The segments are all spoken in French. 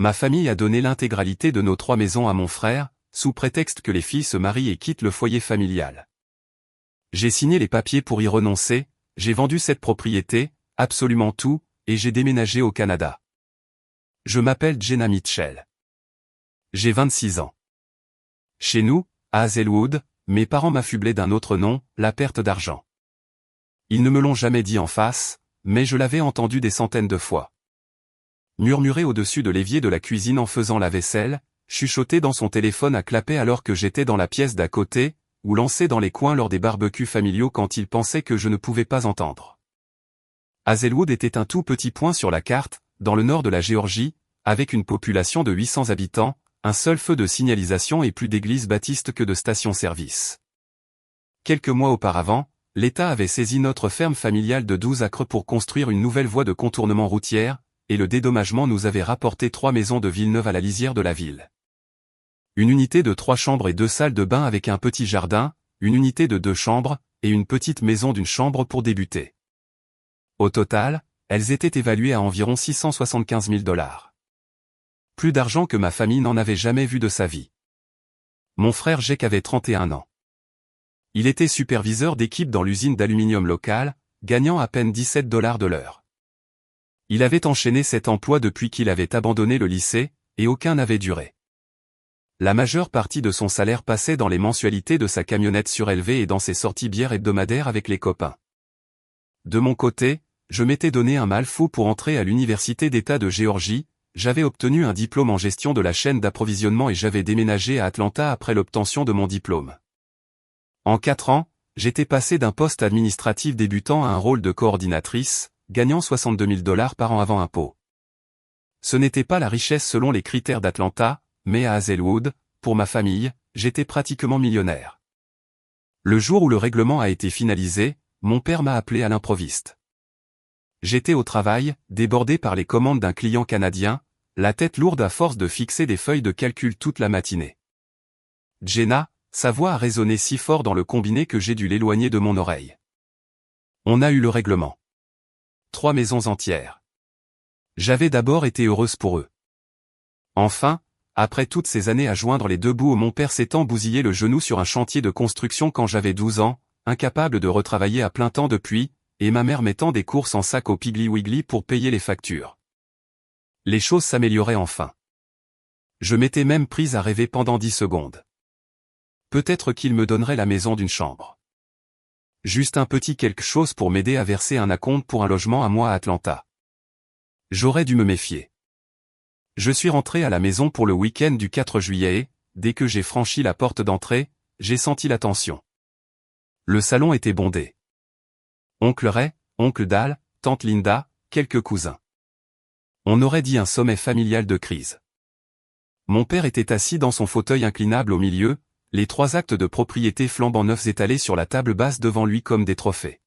Ma famille a donné l'intégralité de nos 3 maisons à mon frère, sous prétexte que les filles se marient et quittent le foyer familial. J'ai signé les papiers pour y renoncer, j'ai vendu cette propriété, absolument tout, et j'ai déménagé au Canada. Je m'appelle Jenna Mitchell. J'ai 26 ans. Chez nous, à Hazelwood, mes parents m'affublaient d'un autre nom, la perte d'argent. Ils ne me l'ont jamais dit en face, mais je l'avais entendu des centaines de fois. Murmurer au-dessus de l'évier de la cuisine en faisant la vaisselle, chuchoter dans son téléphone à clapper alors que j'étais dans la pièce d'à côté, ou lancer dans les coins lors des barbecues familiaux quand il pensait que je ne pouvais pas entendre. Hazelwood était un tout petit point sur la carte, dans le nord de la Géorgie, avec une population de 800 habitants, un seul feu de signalisation et plus d'églises baptistes que de stations-service. Quelques mois auparavant, l'État avait saisi notre ferme familiale de 12 acres pour construire une nouvelle voie de contournement routière, et le dédommagement nous avait rapporté 3 maisons de Villeneuve à la lisière de la ville. Une unité de 3 chambres et 2 salles de bain avec un petit jardin, une unité de 2 chambres, et une petite maison d'une chambre pour débuter. Au total, elles étaient évaluées à environ 675 000 $. Plus d'argent que ma famille n'en avait jamais vu de sa vie. Mon frère Jake avait 31 ans. Il était superviseur d'équipe dans l'usine d'aluminium locale, gagnant à peine 17 $ de l'heure. Il avait enchaîné cet emploi depuis qu'il avait abandonné le lycée, et aucun n'avait duré. La majeure partie de son salaire passait dans les mensualités de sa camionnette surélevée et dans ses sorties bières hebdomadaires avec les copains. De mon côté, je m'étais donné un mal fou pour entrer à l'université d'État de Géorgie, j'avais obtenu un diplôme en gestion de la chaîne d'approvisionnement et j'avais déménagé à Atlanta après l'obtention de mon diplôme. En 4 ans, j'étais passé d'un poste administratif débutant à un rôle de coordinatrice, gagnant 62 000 $ par an avant impôt. Ce n'était pas la richesse selon les critères d'Atlanta, mais à Hazelwood, pour ma famille, j'étais pratiquement millionnaire. Le jour où le règlement a été finalisé, mon père m'a appelé à l'improviste. J'étais au travail, débordé par les commandes d'un client canadien, la tête lourde à force de fixer des feuilles de calcul toute la matinée. Jenna, sa voix a résonné si fort dans le combiné que j'ai dû l'éloigner de mon oreille. On a eu le règlement. 3 maisons entières. J'avais d'abord été heureuse pour eux. Enfin, après toutes ces années à joindre les 2 bouts, mon père s'étant bousillé le genou sur un chantier de construction quand j'avais 12 ans, incapable de retravailler à plein temps depuis, et ma mère mettant des courses en sac au Piggly Wiggly pour payer les factures. Les choses s'amélioraient enfin. Je m'étais même prise à rêver pendant 10 secondes. Peut-être qu'il me donnerait la maison d'une chambre. Juste un petit quelque chose pour m'aider à verser un acompte pour un logement à moi à Atlanta. J'aurais dû me méfier. Je suis rentré à la maison pour le week-end du 4 juillet et, dès que j'ai franchi la porte d'entrée, j'ai senti la tension. Le salon était bondé. Oncle Ray, oncle Dal, tante Linda, quelques cousins. On aurait dit un sommet familial de crise. Mon père était assis dans son fauteuil inclinable au milieu, les 3 actes de propriété flambant neufs étalés sur la table basse devant lui comme des trophées.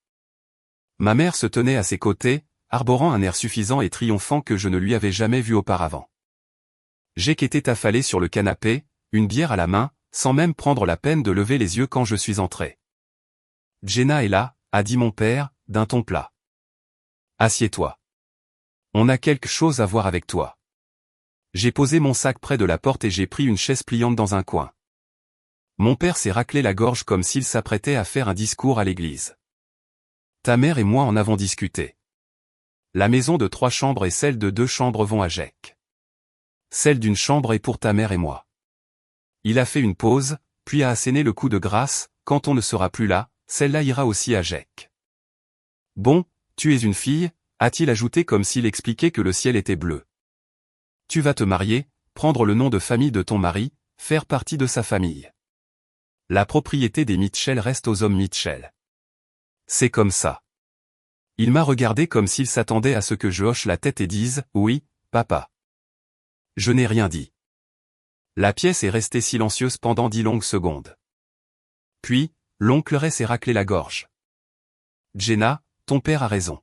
Ma mère se tenait à ses côtés, arborant un air suffisant et triomphant que je ne lui avais jamais vu auparavant. Jake était affalé sur le canapé, une bière à la main, sans même prendre la peine de lever les yeux quand je suis entré. Jenna est là, a dit mon père, d'un ton plat. Assieds-toi. On a quelque chose à voir avec toi. J'ai posé mon sac près de la porte et j'ai pris une chaise pliante dans un coin. Mon père s'est raclé la gorge comme s'il s'apprêtait à faire un discours à l'église. Ta mère et moi en avons discuté. La maison de 3 chambres et celle de 2 chambres vont à Jake. Celle d'une chambre est pour ta mère et moi. Il a fait une pause, puis a asséné le coup de grâce, quand on ne sera plus là, celle-là ira aussi à Jake. Bon, tu es une fille, a-t-il ajouté comme s'il expliquait que le ciel était bleu. Tu vas te marier, prendre le nom de famille de ton mari, faire partie de sa famille. La propriété des Mitchell reste aux hommes Mitchell. C'est comme ça. Il m'a regardé comme s'il s'attendait à ce que je hoche la tête et dise « Oui, papa ». Je n'ai rien dit. La pièce est restée silencieuse pendant 10 longues secondes. Puis, l'oncle Ray s'est raclé la gorge. Jenna, ton père a raison.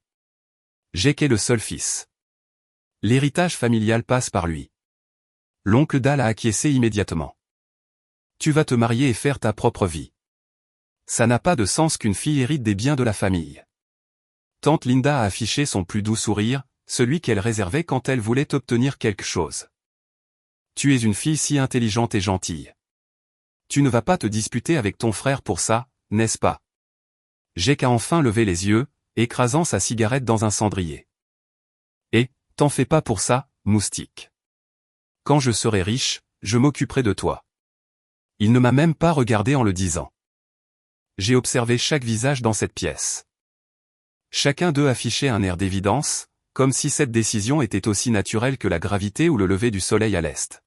Jake est le seul fils. L'héritage familial passe par lui. L'oncle Dal a acquiescé immédiatement. Tu vas te marier et faire ta propre vie. Ça n'a pas de sens qu'une fille hérite des biens de la famille. Tante Linda a affiché son plus doux sourire, celui qu'elle réservait quand elle voulait obtenir quelque chose. Tu es une fille si intelligente et gentille. Tu ne vas pas te disputer avec ton frère pour ça, n'est-ce pas? Jake a enfin levé les yeux, écrasant sa cigarette dans un cendrier. Et, t'en fais pas pour ça, moustique. Quand je serai riche, je m'occuperai de toi. Il ne m'a même pas regardé en le disant. J'ai observé chaque visage dans cette pièce. Chacun d'eux affichait un air d'évidence, comme si cette décision était aussi naturelle que la gravité ou le lever du soleil à l'est.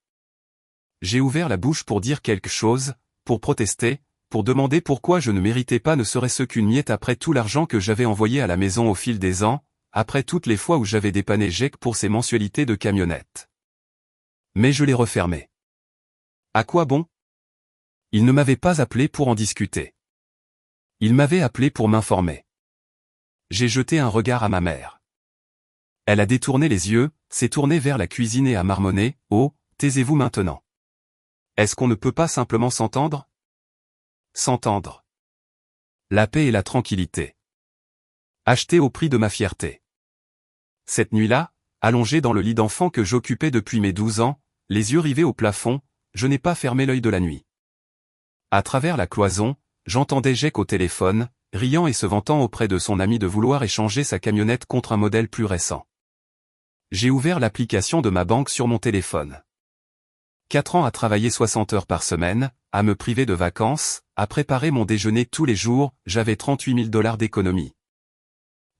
J'ai ouvert la bouche pour dire quelque chose, pour protester, pour demander pourquoi je ne méritais pas ne serait-ce qu'une miette après tout l'argent que j'avais envoyé à la maison au fil des ans, après toutes les fois où j'avais dépanné Jake pour ses mensualités de camionnette. Mais je l'ai refermé. À quoi bon? Il ne m'avait pas appelé pour en discuter. Il m'avait appelé pour m'informer. J'ai jeté un regard à ma mère. Elle a détourné les yeux, s'est tournée vers la cuisine et a marmonné, « Oh, taisez-vous maintenant. Est-ce qu'on ne peut pas simplement s'entendre? » S'entendre. La paix et la tranquillité. Acheté au prix de ma fierté. Cette nuit-là, allongé dans le lit d'enfant que j'occupais depuis mes 12 ans, les yeux rivés au plafond, je n'ai pas fermé l'œil de la nuit. À travers la cloison, j'entendais Jake au téléphone, riant et se vantant auprès de son ami de vouloir échanger sa camionnette contre un modèle plus récent. J'ai ouvert l'application de ma banque sur mon téléphone. 4 ans à travailler 60 heures par semaine, à me priver de vacances, à préparer mon déjeuner tous les jours, j'avais 38 000 $ d'économie.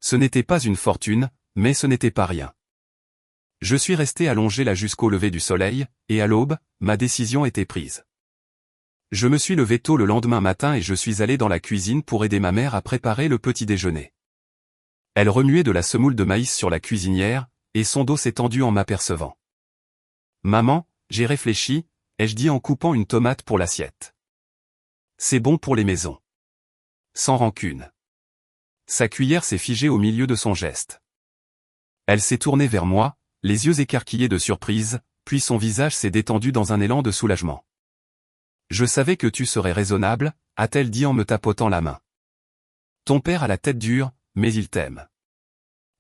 Ce n'était pas une fortune, mais ce n'était pas rien. Je suis resté allongé là jusqu'au lever du soleil, et à l'aube, ma décision était prise. Je me suis levé tôt le lendemain matin et je suis allé dans la cuisine pour aider ma mère à préparer le petit déjeuner. Elle remuait de la semoule de maïs sur la cuisinière, et son dos s'est tendu en m'apercevant. « Maman, j'ai réfléchi », ai-je dit en coupant une tomate pour l'assiette. C'est bon pour les maisons. Sans rancune. Sa cuillère s'est figée au milieu de son geste. Elle s'est tournée vers moi, les yeux écarquillés de surprise, puis son visage s'est détendu dans un élan de soulagement. « Je savais que tu serais raisonnable », a-t-elle dit en me tapotant la main. « Ton père a la tête dure, mais il t'aime.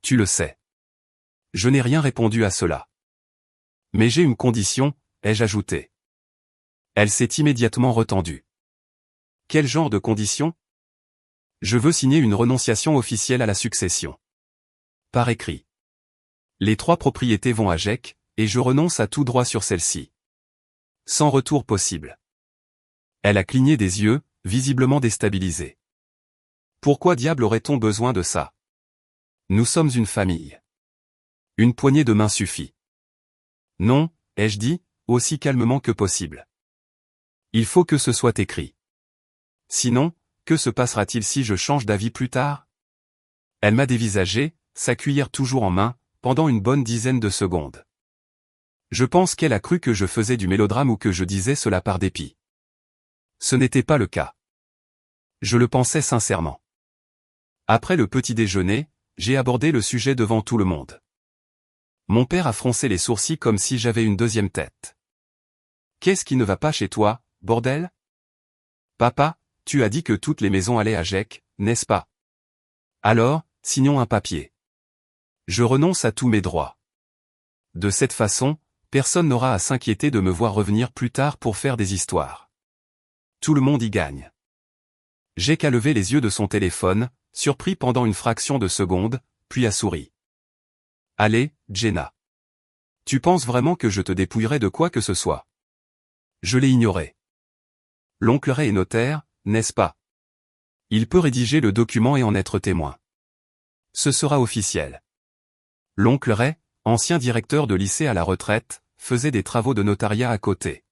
Tu le sais. » Je n'ai rien répondu à cela. « Mais j'ai une condition », ai-je ajouté. Elle s'est immédiatement retendue. « Quel genre de condition ? » Je veux signer une renonciation officielle à la succession. Par écrit. Les 3 propriétés vont à Jake, et je renonce à tout droit sur celle-ci. Sans retour possible. Elle a cligné des yeux, visiblement déstabilisée. Pourquoi diable aurait-on besoin de ça? Nous sommes une famille. Une poignée de main suffit. Non, ai-je dit, aussi calmement que possible. Il faut que ce soit écrit. Sinon, que se passera-t-il si je change d'avis plus tard? Elle m'a dévisagé, sa cuillère toujours en main, pendant une bonne dizaine de secondes. Je pense qu'elle a cru que je faisais du mélodrame ou que je disais cela par dépit. Ce n'était pas le cas. Je le pensais sincèrement. Après le petit déjeuner, j'ai abordé le sujet devant tout le monde. Mon père a froncé les sourcils comme si j'avais une deuxième tête. « Qu'est-ce qui ne va pas chez toi, bordel ? Papa, tu as dit que toutes les maisons allaient à Jake, n'est-ce pas? Alors, signons un papier. Je renonce à tous mes droits. De cette façon, personne n'aura à s'inquiéter de me voir revenir plus tard pour faire des histoires. Tout le monde y gagne. » Jake a levé les yeux de son téléphone, surpris pendant une fraction de seconde, puis a souri. « Allez, Jenna. Tu penses vraiment que je te dépouillerai de quoi que ce soit? » Je l'ai ignoré. L'oncle Ray est notaire, n'est-ce pas? Il peut rédiger le document et en être témoin. Ce sera officiel. L'oncle Ray, ancien directeur de lycée à la retraite, faisait des travaux de notariat à côté.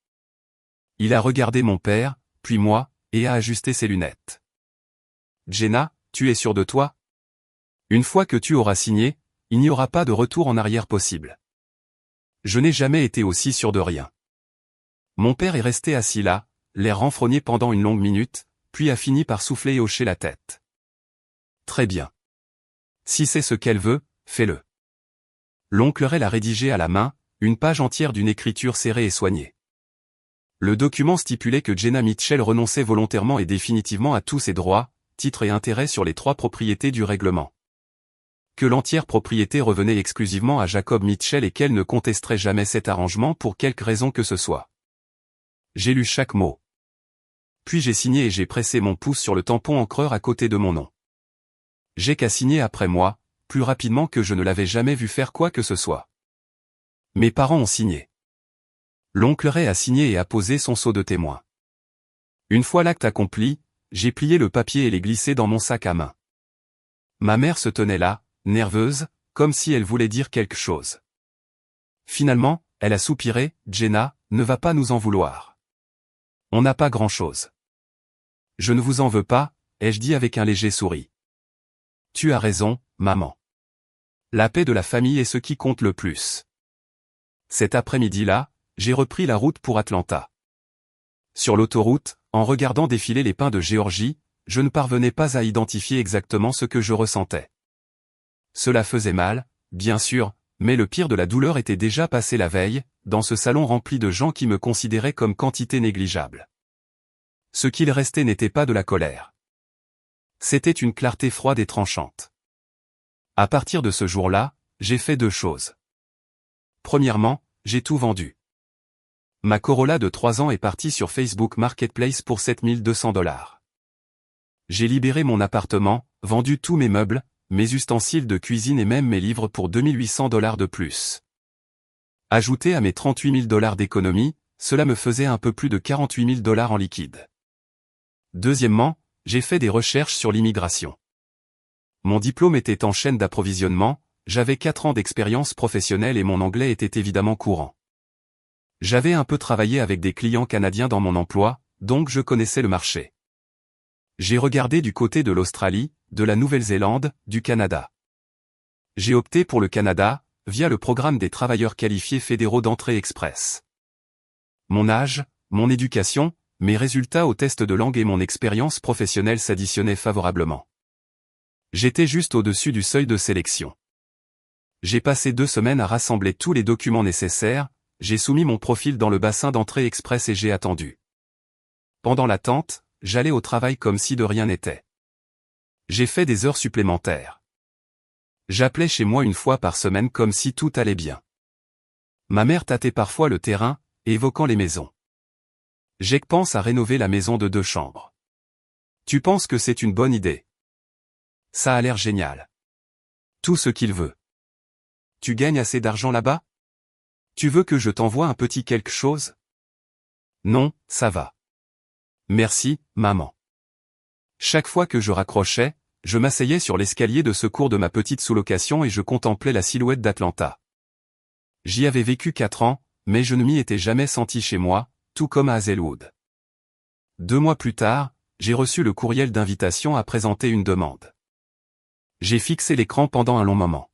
Il a regardé mon père, puis moi, et a ajusté ses lunettes. « Jenna, tu es sûre de toi? Une fois que tu auras signé, il n'y aura pas de retour en arrière possible. » Je n'ai jamais été aussi sûr de rien. Mon père est resté assis là, l'air renfrogné pendant une longue minute, puis a fini par souffler et hocher la tête. « Très bien. Si c'est ce qu'elle veut, fais-le. » L'oncle Ray l'a rédigé à la main, une page entière d'une écriture serrée et soignée. Le document stipulait que Jenna Mitchell renonçait volontairement et définitivement à tous ses droits, titres et intérêts sur les 3 propriétés du règlement. que l'entière propriété revenait exclusivement à Jacob Mitchell et qu'elle ne contesterait jamais cet arrangement pour quelque raison que ce soit. J'ai lu chaque mot. Puis j'ai signé et j'ai pressé mon pouce sur le tampon encreur à côté de mon nom. J'ai qu'à signer après moi, plus rapidement que je ne l'avais jamais vu faire quoi que ce soit. Mes parents ont signé. L'oncle Ray a signé et a posé son sceau de témoin. Une fois l'acte accompli, j'ai plié le papier et l'ai glissé dans mon sac à main. Ma mère se tenait là, nerveuse, comme si elle voulait dire quelque chose. Finalement, elle a soupiré, « Jenna, ne va pas nous en vouloir. On n'a pas grand-chose. » « Je ne vous en veux pas, » ai-je dit avec un léger sourire. « Tu as raison, maman. La paix de la famille est ce qui compte le plus. » Cet après-midi-là, j'ai repris la route pour Atlanta. Sur l'autoroute, en regardant défiler les pins de Géorgie, je ne parvenais pas à identifier exactement ce que je ressentais. Cela faisait mal, bien sûr, mais le pire de la douleur était déjà passé la veille, dans ce salon rempli de gens qui me considéraient comme quantité négligeable. Ce qu'il restait n'était pas de la colère. C'était une clarté froide et tranchante. À partir de ce jour-là, j'ai fait deux choses. Premièrement, j'ai tout vendu. Ma Corolla de 3 ans est partie sur Facebook Marketplace pour $7 200. J'ai libéré mon appartement, vendu tous mes meubles, mes ustensiles de cuisine et même mes livres pour $2 800 de plus. Ajouté à mes $38 000 d'économie, cela me faisait un peu plus de $48 000 en liquide. Deuxièmement, j'ai fait des recherches sur l'immigration. Mon diplôme était en chaîne d'approvisionnement, j'avais 4 ans d'expérience professionnelle et mon anglais était évidemment courant. J'avais un peu travaillé avec des clients canadiens dans mon emploi, donc je connaissais le marché. J'ai regardé du côté de l'Australie, de la Nouvelle-Zélande, du Canada. J'ai opté pour le Canada, via le programme des travailleurs qualifiés fédéraux d'entrée express. Mon âge, mon éducation, mes résultats au test de langue et mon expérience professionnelle s'additionnaient favorablement. J'étais juste au-dessus du seuil de sélection. J'ai passé 2 semaines à rassembler tous les documents nécessaires, j'ai soumis mon profil dans le bassin d'entrée express et j'ai attendu. Pendant l'attente, j'allais au travail comme si de rien n'était. J'ai fait des heures supplémentaires. J'appelais chez moi 1 fois par semaine comme si tout allait bien. Ma mère tâtait parfois le terrain, évoquant les maisons. Jake pense à rénover la maison de 2 chambres. Tu penses que c'est une bonne idée? Ça a l'air génial. Tout ce qu'il veut. Tu gagnes assez d'argent là-bas? Tu veux que je t'envoie un petit quelque chose? Non, ça va. Merci, maman. Chaque fois que je raccrochais, je m'asseyais sur l'escalier de secours de ma petite sous-location et je contemplais la silhouette d'Atlanta. J'y avais vécu 4 ans, mais je ne m'y étais jamais senti chez moi, tout comme à Hazelwood. 2 mois plus tard, j'ai reçu le courriel d'invitation à présenter une demande. J'ai fixé l'écran pendant un long moment.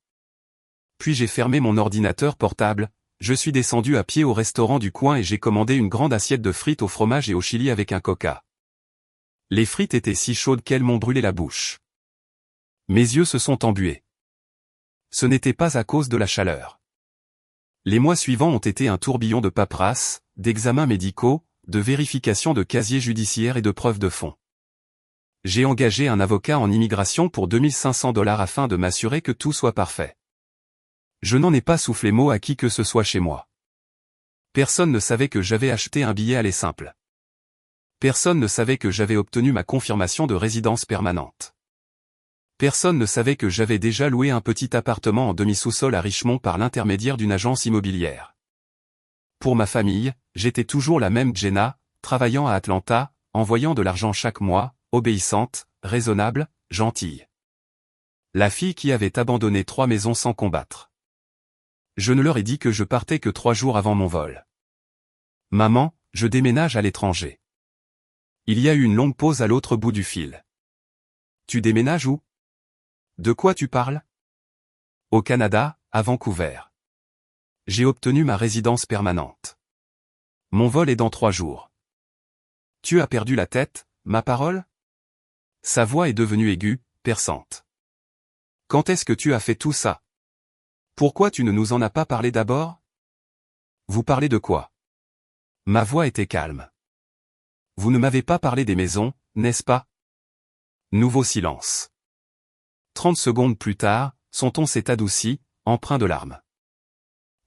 Puis j'ai fermé mon ordinateur portable, je suis descendu à pied au restaurant du coin et j'ai commandé une grande assiette de frites au fromage et au chili avec un coca. Les frites étaient si chaudes qu'elles m'ont brûlé la bouche. Mes yeux se sont embués. Ce n'était pas à cause de la chaleur. Les mois suivants ont été un tourbillon de paperasse, d'examens médicaux, de vérifications de casiers judiciaires et de preuves de fond. J'ai engagé un avocat en immigration pour $2 500 afin de m'assurer que tout soit parfait. Je n'en ai pas soufflé mot à qui que ce soit chez moi. Personne ne savait que j'avais acheté un billet aller simple. Personne ne savait que j'avais obtenu ma confirmation de résidence permanente. Personne ne savait que j'avais déjà loué un petit appartement en demi-sous-sol à Richmond par l'intermédiaire d'une agence immobilière. Pour ma famille, j'étais toujours la même Jenna, travaillant à Atlanta, envoyant de l'argent chaque mois, obéissante, raisonnable, gentille. La fille qui avait abandonné 3 maisons sans combattre. Je ne leur ai dit que je partais que 3 jours avant mon vol. Maman, je déménage à l'étranger. Il y a eu une longue pause à l'autre bout du fil. Tu déménages où? De quoi tu parles? Au Canada, à Vancouver. J'ai obtenu ma résidence permanente. Mon vol est dans 3 jours. Tu as perdu la tête, ma parole? Sa voix est devenue aiguë, perçante. Quand est-ce que tu as fait tout ça? Pourquoi tu ne nous en as pas parlé d'abord? Vous parlez de quoi? Ma voix était calme. Vous ne m'avez pas parlé des maisons, n'est-ce pas? Nouveau silence. 30 secondes plus tard, son ton s'est adouci, empreint de larmes.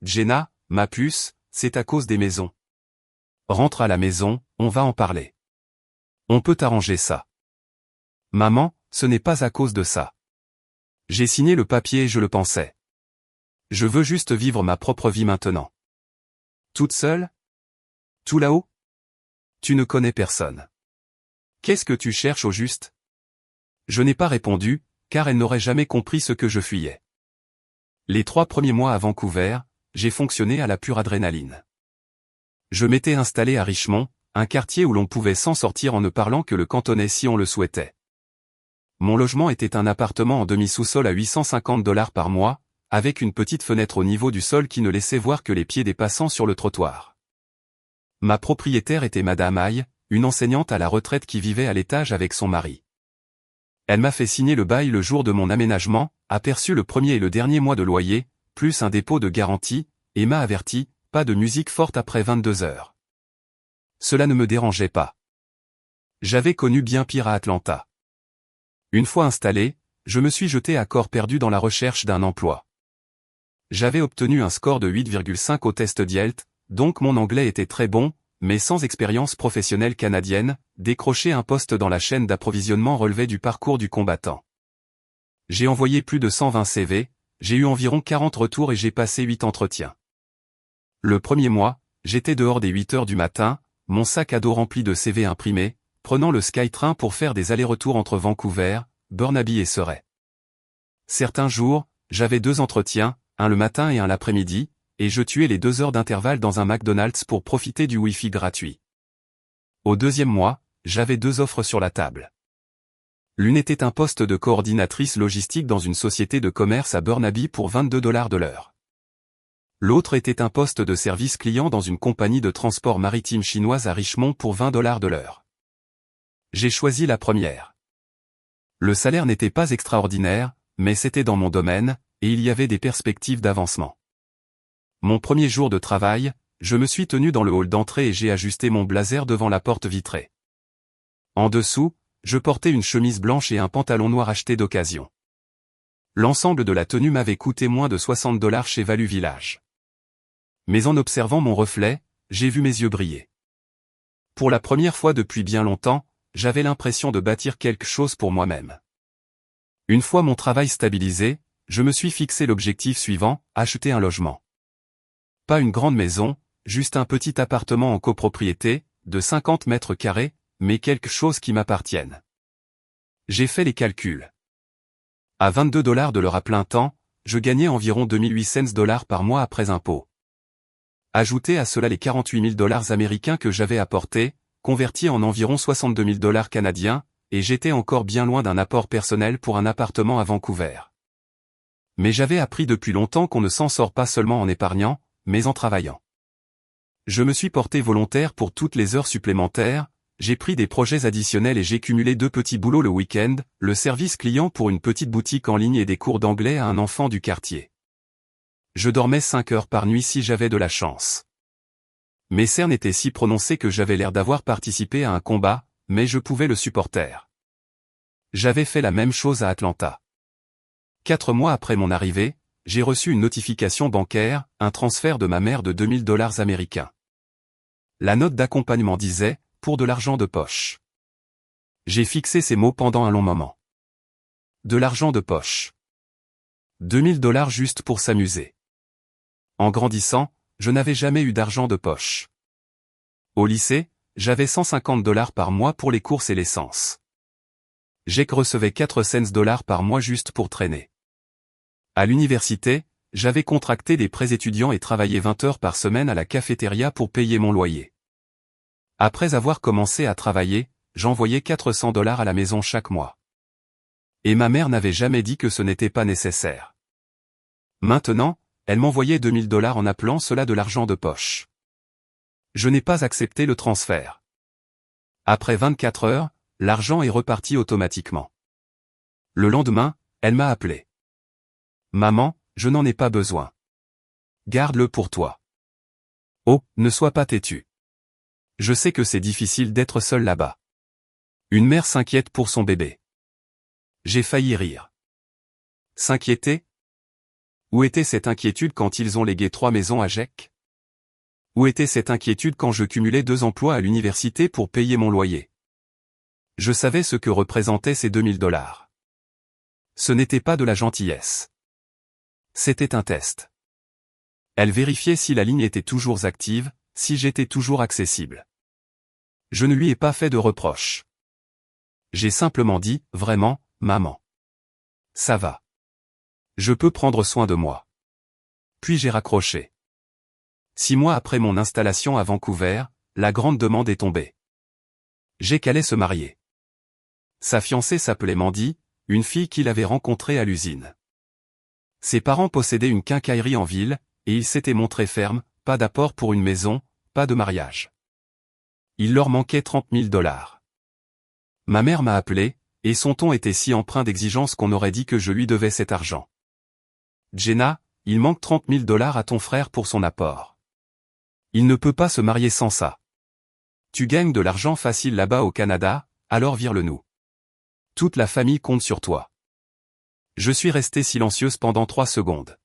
Jenna, ma puce, c'est à cause des maisons. Rentre à la maison, on va en parler. On peut arranger ça. Maman, ce n'est pas à cause de ça. J'ai signé le papier et je le pensais. Je veux juste vivre ma propre vie maintenant. Toute seule? Tout là-haut? Tu ne connais personne. Qu'est-ce que tu cherches au juste? Je n'ai pas répondu, car elle n'aurait jamais compris ce que je fuyais. Les 3 premiers mois à Vancouver, j'ai fonctionné à la pure adrénaline. Je m'étais installé à Richmond, un quartier où l'on pouvait s'en sortir en ne parlant que le cantonais si on le souhaitait. Mon logement était un appartement en demi-sous-sol à 850 $ par mois, avec une petite fenêtre au niveau du sol qui ne laissait voir que les pieds des passants sur le trottoir. Ma propriétaire était Madame Aye, une enseignante à la retraite qui vivait à l'étage avec son mari. Elle m'a fait signer le bail le jour de mon aménagement, a perçu le premier et le dernier mois de loyer, plus un dépôt de garantie, et m'a averti, pas de musique forte après 22 heures. Cela ne me dérangeait pas. J'avais connu bien pire à Atlanta. Une fois installé, je me suis jeté à corps perdu dans la recherche d'un emploi. J'avais obtenu un score de 8,5 au test d'IELTS, donc mon anglais était très bon, mais sans expérience professionnelle canadienne, décrocher un poste dans la chaîne d'approvisionnement relevait du parcours du combattant. J'ai envoyé plus de 120 CV, j'ai eu environ 40 retours et j'ai passé 8 entretiens. Le premier mois, j'étais dehors dès 8 heures du matin, mon sac à dos rempli de CV imprimés, prenant le SkyTrain pour faire des allers-retours entre Vancouver, Burnaby et Surrey. Certains jours, j'avais 2 entretiens, un le matin et un l'après-midi, et je tuais les 2 heures d'intervalle dans un McDonald's pour profiter du Wi-Fi gratuit. Au deuxième mois, j'avais 2 offres sur la table. L'une était un poste de coordinatrice logistique dans une société de commerce à Burnaby pour 22 $ de l'heure. L'autre était un poste de service client dans une compagnie de transport maritime chinoise à Richmond pour 20 $ de l'heure. J'ai choisi la première. Le salaire n'était pas extraordinaire, mais c'était dans mon domaine, et il y avait des perspectives d'avancement. Mon premier jour de travail, je me suis tenu dans le hall d'entrée et j'ai ajusté mon blazer devant la porte vitrée. En dessous, je portais une chemise blanche et un pantalon noir acheté d'occasion. L'ensemble de la tenue m'avait coûté moins de 60 $ chez Value Village. Mais en observant mon reflet, j'ai vu mes yeux briller. Pour la première fois depuis bien longtemps, j'avais l'impression de bâtir quelque chose pour moi-même. Une fois mon travail stabilisé, je me suis fixé l'objectif suivant, acheter un logement. Pas une grande maison, juste un petit appartement en copropriété, de 50 mètres carrés, mais quelque chose qui m'appartienne. J'ai fait les calculs. À 22 $ de l'heure à plein temps, je gagnais environ 2800 $ par mois après impôts. Ajoutez à cela les 48 000 $ américains que j'avais apportés, convertis en environ 62 000 $ canadiens, et j'étais encore bien loin d'un apport personnel pour un appartement à Vancouver. Mais j'avais appris depuis longtemps qu'on ne s'en sort pas seulement en épargnant, mais en travaillant. Je me suis porté volontaire pour toutes les heures supplémentaires, j'ai pris des projets additionnels et j'ai cumulé 2 petits boulots le week-end, le service client pour une petite boutique en ligne et des cours d'anglais à un enfant du quartier. Je dormais 5 heures par nuit si j'avais de la chance. Mes cernes étaient si prononcées que j'avais l'air d'avoir participé à un combat, mais je pouvais le supporter. J'avais fait la même chose à Atlanta. 4 mois après mon arrivée, j'ai reçu une notification bancaire, un transfert de ma mère de 2000 $ américains. La note d'accompagnement disait, pour de l'argent de poche. J'ai fixé ces mots pendant un long moment. De l'argent de poche. 2000 $ juste pour s'amuser. En grandissant, je n'avais jamais eu d'argent de poche. Au lycée, j'avais 150 $ par mois pour les courses et l'essence. Jake recevait 4 cents $ par mois juste pour traîner. À l'université, j'avais contracté des prêts étudiants et travaillé 20 heures par semaine à la cafétéria pour payer mon loyer. Après avoir commencé à travailler, j'envoyais 400 $ à la maison chaque mois. Et ma mère n'avait jamais dit que ce n'était pas nécessaire. Maintenant, elle m'envoyait 2000 $ en appelant cela de l'argent de poche. Je n'ai pas accepté le transfert. Après 24 heures, l'argent est reparti automatiquement. Le lendemain, elle m'a appelé. Maman, je n'en ai pas besoin. Garde-le pour toi. Oh, ne sois pas têtue. Je sais que c'est difficile d'être seule là-bas. Une mère s'inquiète pour son bébé. J'ai failli rire. S'inquiéter? Où était cette inquiétude quand ils ont légué 3 maisons à Jack? Où était cette inquiétude quand je cumulais 2 emplois à l'université pour payer mon loyer? Je savais ce que représentaient ces $2000. Ce n'était pas de la gentillesse. C'était un test. Elle vérifiait si la ligne était toujours active, si j'étais toujours accessible. Je ne lui ai pas fait de reproches. J'ai simplement dit, vraiment, maman. Ça va. Je peux prendre soin de moi. Puis j'ai raccroché. 6 mois après mon installation à Vancouver, la grande demande est tombée. Jake allait se marier. Sa fiancée s'appelait Mandy, une fille qu'il avait rencontrée à l'usine. Ses parents possédaient une quincaillerie en ville, et ils s'étaient montrés fermes, pas d'apport pour une maison, pas de mariage. Il leur manquait $30 000. Ma mère m'a appelé, et son ton était si empreint d'exigence qu'on aurait dit que je lui devais cet argent. Jenna, il manque $30 000 à ton frère pour son apport. Il ne peut pas se marier sans ça. Tu gagnes de l'argent facile là-bas au Canada, alors vire-le-nous. Toute la famille compte sur toi. Je suis restée silencieuse pendant 3 secondes.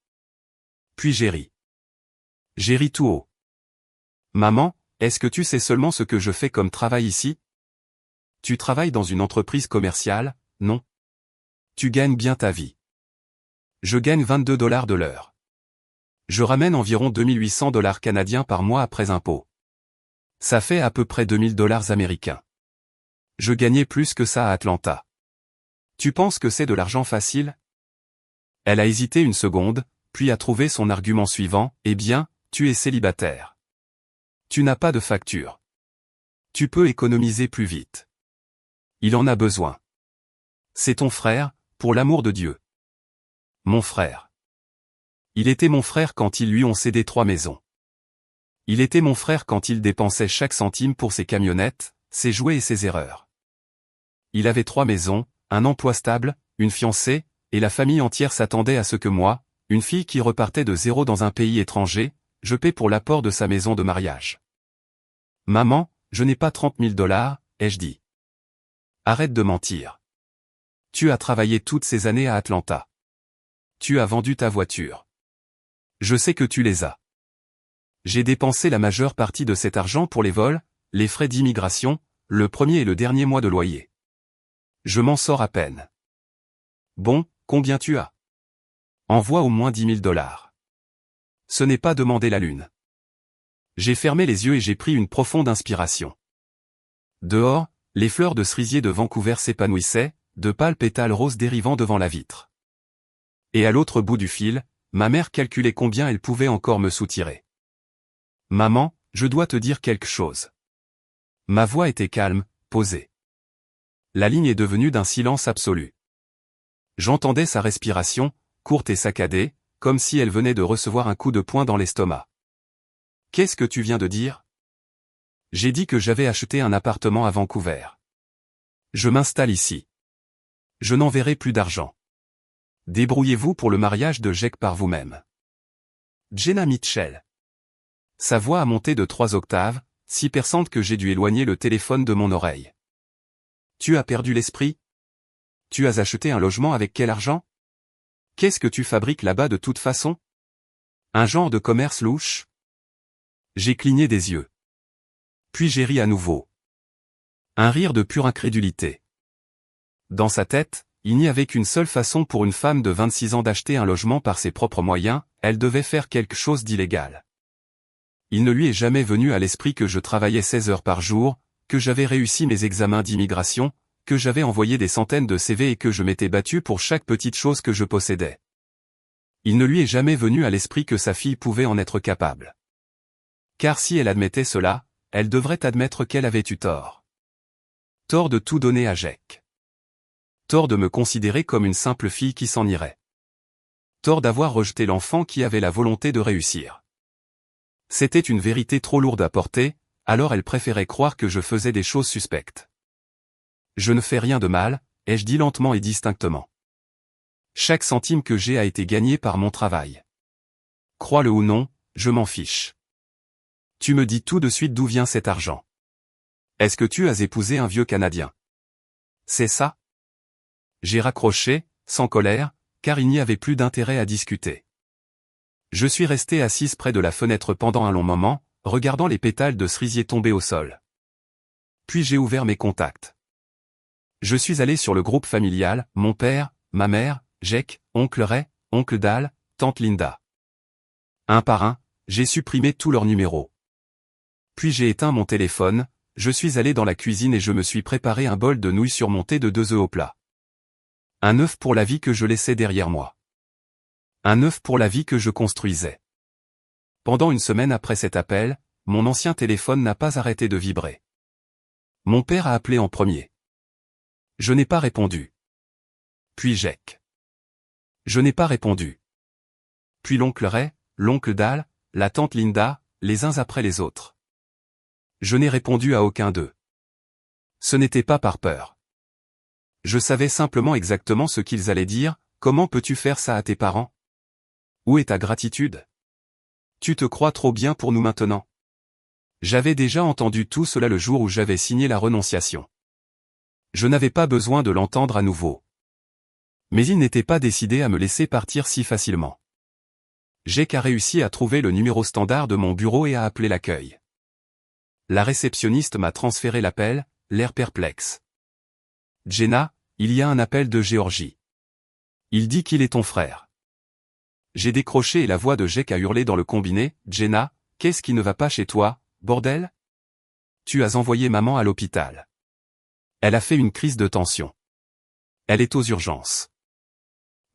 Puis j'ai ri. J'ai ri tout haut. Maman, est-ce que tu sais seulement ce que je fais comme travail ici? Tu travailles dans une entreprise commerciale, non? Tu gagnes bien ta vie. Je gagne $22 de l'heure. Je ramène environ $2800 canadiens par mois après impôts. Ça fait à peu près $2000 américains. Je gagnais plus que ça à Atlanta. Tu penses que c'est de l'argent facile? Elle a hésité une seconde, puis a trouvé son argument suivant, eh bien, tu es célibataire. Tu n'as pas de facture. Tu peux économiser plus vite. Il en a besoin. C'est ton frère, pour l'amour de Dieu. Mon frère. Il était mon frère quand ils lui ont cédé 3 maisons. Il était mon frère quand il dépensait chaque centime pour ses camionnettes, ses jouets et ses erreurs. Il avait 3 maisons, un emploi stable, une fiancée, et la famille entière s'attendait à ce que moi, une fille qui repartait de zéro dans un pays étranger, je paie pour l'apport de sa maison de mariage. Maman, je n'ai pas $30 000, ai-je dit. Arrête de mentir. Tu as travaillé toutes ces années à Atlanta. Tu as vendu ta voiture. Je sais que tu les as. J'ai dépensé la majeure partie de cet argent pour les vols, les frais d'immigration, le premier et le dernier mois de loyer. Je m'en sors à peine. Bon, combien tu as? Envoie au moins $10 000. Ce n'est pas demander la lune. J'ai fermé les yeux et j'ai pris une profonde inspiration. Dehors, les fleurs de cerisier de Vancouver s'épanouissaient, de pâles pétales roses dérivant devant la vitre. Et à l'autre bout du fil, ma mère calculait combien elle pouvait encore me soutirer. Maman, je dois te dire quelque chose. Ma voix était calme, posée. La ligne est devenue d'un silence absolu. J'entendais sa respiration, courte et saccadée, comme si elle venait de recevoir un coup de poing dans l'estomac. Qu'est-ce que tu viens de dire? J'ai dit que j'avais acheté un appartement à Vancouver. Je m'installe ici. Je n'enverrai plus d'argent. Débrouillez-vous pour le mariage de Jake par vous-même. Jenna Mitchell. Sa voix a monté de 3 octaves, si perçante que j'ai dû éloigner le téléphone de mon oreille. Tu as perdu l'esprit? Tu as acheté un logement avec quel argent? Qu'est-ce que tu fabriques là-bas de toute façon? Un genre de commerce louche? J'ai cligné des yeux. Puis j'ai ri à nouveau. Un rire de pure incrédulité. Dans sa tête, il n'y avait qu'une seule façon pour une femme de 26 ans d'acheter un logement par ses propres moyens, elle devait faire quelque chose d'illégal. Il ne lui est jamais venu à l'esprit que je travaillais 16 heures par jour, que j'avais réussi mes examens d'immigration, que j'avais envoyé des centaines de CV et que je m'étais battu pour chaque petite chose que je possédais. Il ne lui est jamais venu à l'esprit que sa fille pouvait en être capable. Car si elle admettait cela, elle devrait admettre qu'elle avait eu tort. Tort de tout donner à Jake. Tort de me considérer comme une simple fille qui s'en irait. Tort d'avoir rejeté l'enfant qui avait la volonté de réussir. C'était une vérité trop lourde à porter, alors elle préférait croire que je faisais des choses suspectes. Je ne fais rien de mal, ai-je dit lentement et distinctement. Chaque centime que j'ai a été gagné par mon travail. Crois-le ou non, je m'en fiche. Tu me dis tout de suite d'où vient cet argent. Est-ce que tu as épousé un vieux Canadien? C'est ça? J'ai raccroché, sans colère, car il n'y avait plus d'intérêt à discuter. Je suis restée assise près de la fenêtre pendant un long moment, regardant les pétales de cerisier tomber au sol. Puis j'ai ouvert mes contacts. Je suis allé sur le groupe familial, mon père, ma mère, Jake, oncle Ray, oncle Dal, tante Linda. Un par un, j'ai supprimé tous leurs numéros. Puis j'ai éteint mon téléphone, je suis allé dans la cuisine et je me suis préparé un bol de nouilles surmonté de 2 œufs au plat. Un œuf pour la vie que je laissais derrière moi. Un œuf pour la vie que je construisais. Pendant une semaine après cet appel, mon ancien téléphone n'a pas arrêté de vibrer. Mon père a appelé en premier. Je n'ai pas répondu. Puis Jake. Je n'ai pas répondu. Puis l'oncle Ray, l'oncle Dal, la tante Linda, les uns après les autres. Je n'ai répondu à aucun d'eux. Ce n'était pas par peur. Je savais simplement exactement ce qu'ils allaient dire. Comment peux-tu faire ça à tes parents? Où est ta gratitude? Tu te crois trop bien pour nous maintenant. J'avais déjà entendu tout cela le jour où j'avais signé la renonciation. Je n'avais pas besoin de l'entendre à nouveau. Mais il n'était pas décidé à me laisser partir si facilement. Jake a réussi à trouver le numéro standard de mon bureau et a appelé l'accueil. La réceptionniste m'a transféré l'appel, l'air perplexe. Jenna, il y a un appel de Géorgie. Il dit qu'il est ton frère. J'ai décroché et la voix de Jake a hurlé dans le combiné. Jenna, qu'est-ce qui ne va pas chez toi, bordel? Tu as envoyé maman à l'hôpital. Elle a fait une crise de tension. Elle est aux urgences.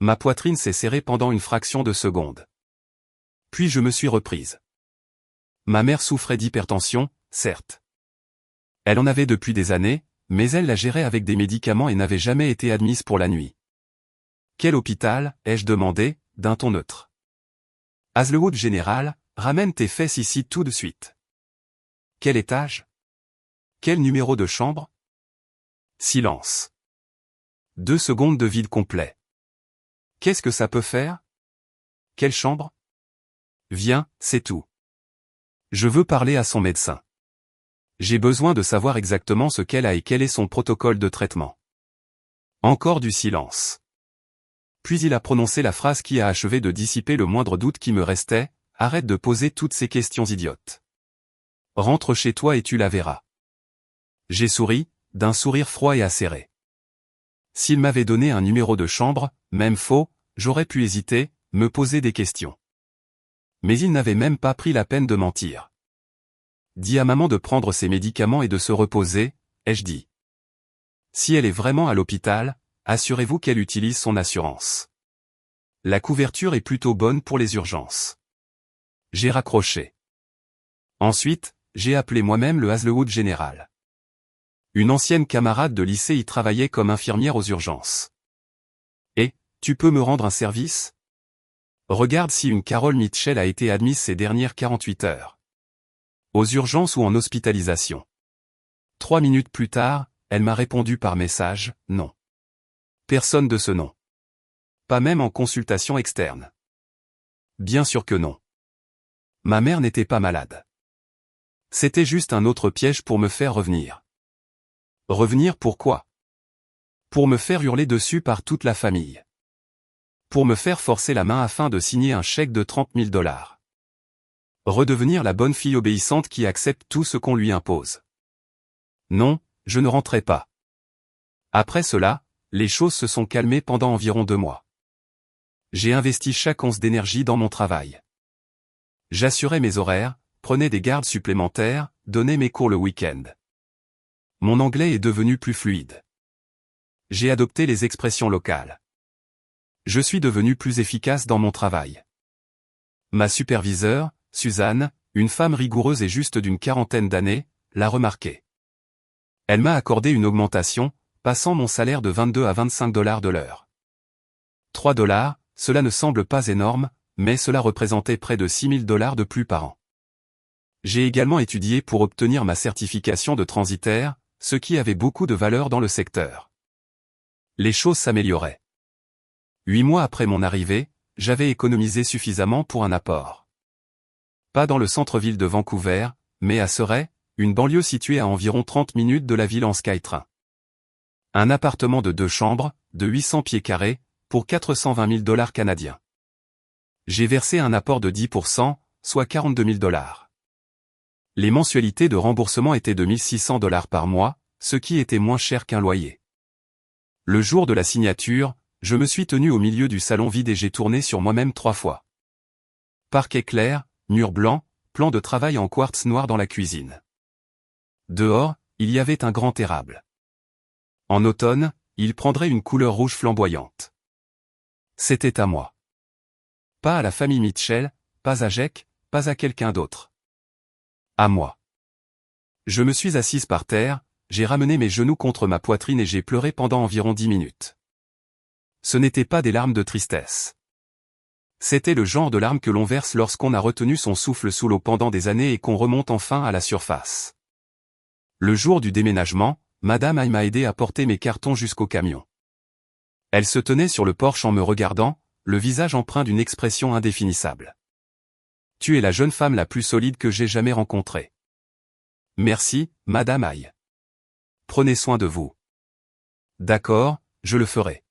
Ma poitrine s'est serrée pendant une fraction de seconde. Puis je me suis reprise. Ma mère souffrait d'hypertension, certes. Elle en avait depuis des années, mais elle la gérait avec des médicaments et n'avait jamais été admise pour la nuit. Quel hôpital, ai-je demandé, d'un ton neutre. Hazelwood Général, ramène tes fesses ici tout de suite. Quel étage? Quel numéro de chambre? Silence. 2 secondes de vide complet. Qu'est-ce que ça peut faire? Quelle chambre? Viens, c'est tout. Je veux parler à son médecin. J'ai besoin de savoir exactement ce qu'elle a et quel est son protocole de traitement. Encore du silence. Puis il a prononcé la phrase qui a achevé de dissiper le moindre doute qui me restait, arrête de poser toutes ces questions idiotes. Rentre chez toi et tu la verras. J'ai souri, d'un sourire froid et acéré. S'il m'avait donné un numéro de chambre, même faux, j'aurais pu hésiter, me poser des questions. Mais il n'avait même pas pris la peine de mentir. Dis à maman de prendre ses médicaments et de se reposer, ai-je dit. Si elle est vraiment à l'hôpital, assurez-vous qu'elle utilise son assurance. La couverture est plutôt bonne pour les urgences. J'ai raccroché. Ensuite, j'ai appelé moi-même le Hazelwood Général. Une ancienne camarade de lycée y travaillait comme infirmière aux urgences. Et, tu peux me rendre un service? Regarde si une Carole Mitchell a été admise ces dernières 48 heures. Aux urgences ou en hospitalisation. 3 minutes plus tard, elle m'a répondu par message, non. Personne de ce nom. Pas même en consultation externe. Bien sûr que non. Ma mère n'était pas malade. C'était juste un autre piège pour me faire revenir. Revenir pourquoi? Pour me faire hurler dessus par toute la famille. Pour me faire forcer la main afin de signer un chèque de 30 000 $. Redevenir la bonne fille obéissante qui accepte tout ce qu'on lui impose. Non, je ne rentrais pas. Après cela, les choses se sont calmées pendant environ 2 mois. J'ai investi chaque once d'énergie dans mon travail. J'assurais mes horaires, prenais des gardes supplémentaires, donnais mes cours le week-end. Mon anglais est devenu plus fluide. J'ai adopté les expressions locales. Je suis devenu plus efficace dans mon travail. Ma superviseure, Suzanne, une femme rigoureuse et juste d'une 40aine d'années, l'a remarqué. Elle m'a accordé une augmentation, passant mon salaire de 22 à 25 $ de l'heure. 3 $, cela ne semble pas énorme, mais cela représentait près de 6 000 $ de plus par an. J'ai également étudié pour obtenir ma certification de transitaire, ce qui avait beaucoup de valeur dans le secteur. Les choses s'amélioraient. 8 mois après mon arrivée, j'avais économisé suffisamment pour un apport. Pas dans le centre-ville de Vancouver, mais à Surrey, une banlieue située à environ 30 minutes de la ville en Skytrain. Un appartement de 2 chambres, de 800 pieds carrés, pour 420 000 $ canadiens. J'ai versé un apport de 10%, soit 42 000 $. Les mensualités de remboursement étaient de 1 600 $ par mois, ce qui était moins cher qu'un loyer. Le jour de la signature, je me suis tenu au milieu du salon vide et j'ai tourné sur moi-même 3 fois. Parquet clair, mur blanc, plan de travail en quartz noir dans la cuisine. Dehors, il y avait un grand érable. En automne, il prendrait une couleur rouge flamboyante. C'était à moi. Pas à la famille Mitchell, pas à Jack, pas à quelqu'un d'autre. À moi. Je me suis assise par terre, j'ai ramené mes genoux contre ma poitrine et j'ai pleuré pendant environ 10 minutes. Ce n'étaient pas des larmes de tristesse. C'était le genre de larmes que l'on verse lorsqu'on a retenu son souffle sous l'eau pendant des années et qu'on remonte enfin à la surface. Le jour du déménagement, Madame I m'a aidé à porter mes cartons jusqu'au camion. Elle se tenait sur le porche en me regardant, le visage empreint d'une expression indéfinissable. « Tu es la jeune femme la plus solide que j'ai jamais rencontrée. » « Merci, Madame I. Prenez soin de vous. »« D'accord, je le ferai. »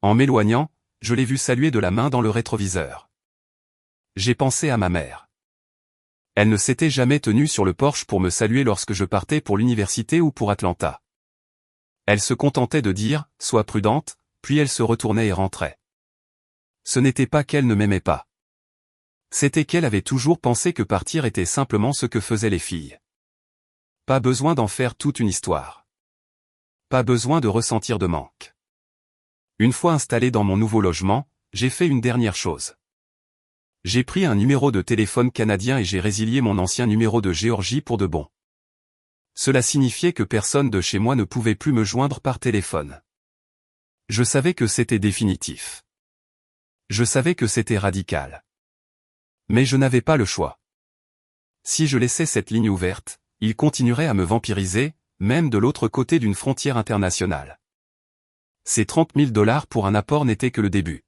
En m'éloignant, je l'ai vue saluer de la main dans le rétroviseur. J'ai pensé à ma mère. Elle ne s'était jamais tenue sur le porche pour me saluer lorsque je partais pour l'université ou pour Atlanta. Elle se contentait de dire « Sois prudente », puis elle se retournait et rentrait. Ce n'était pas qu'elle ne m'aimait pas. C'était qu'elle avait toujours pensé que partir était simplement ce que faisaient les filles. Pas besoin d'en faire toute une histoire. Pas besoin de ressentir de manque. Une fois installé dans mon nouveau logement, j'ai fait une dernière chose. J'ai pris un numéro de téléphone canadien et j'ai résilié mon ancien numéro de Géorgie pour de bon. Cela signifiait que personne de chez moi ne pouvait plus me joindre par téléphone. Je savais que c'était définitif. Je savais que c'était radical. Mais je n'avais pas le choix. Si je laissais cette ligne ouverte, il continuerait à me vampiriser, même de l'autre côté d'une frontière internationale. Ces 30 000 $ pour un apport n'étaient que le début.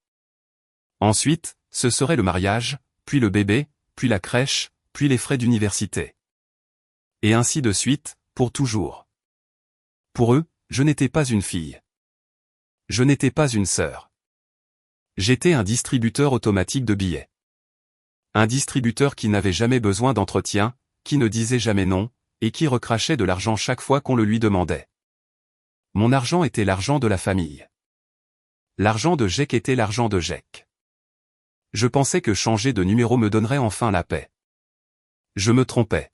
Ensuite, ce serait le mariage, puis le bébé, puis la crèche, puis les frais d'université. Et ainsi de suite, pour toujours. Pour eux, je n'étais pas une fille. Je n'étais pas une sœur. J'étais un distributeur automatique de billets. Un distributeur qui n'avait jamais besoin d'entretien, qui ne disait jamais non, et qui recrachait de l'argent chaque fois qu'on le lui demandait. Mon argent était l'argent de la famille. L'argent de Jack était l'argent de Jack. Je pensais que changer de numéro me donnerait enfin la paix. Je me trompais.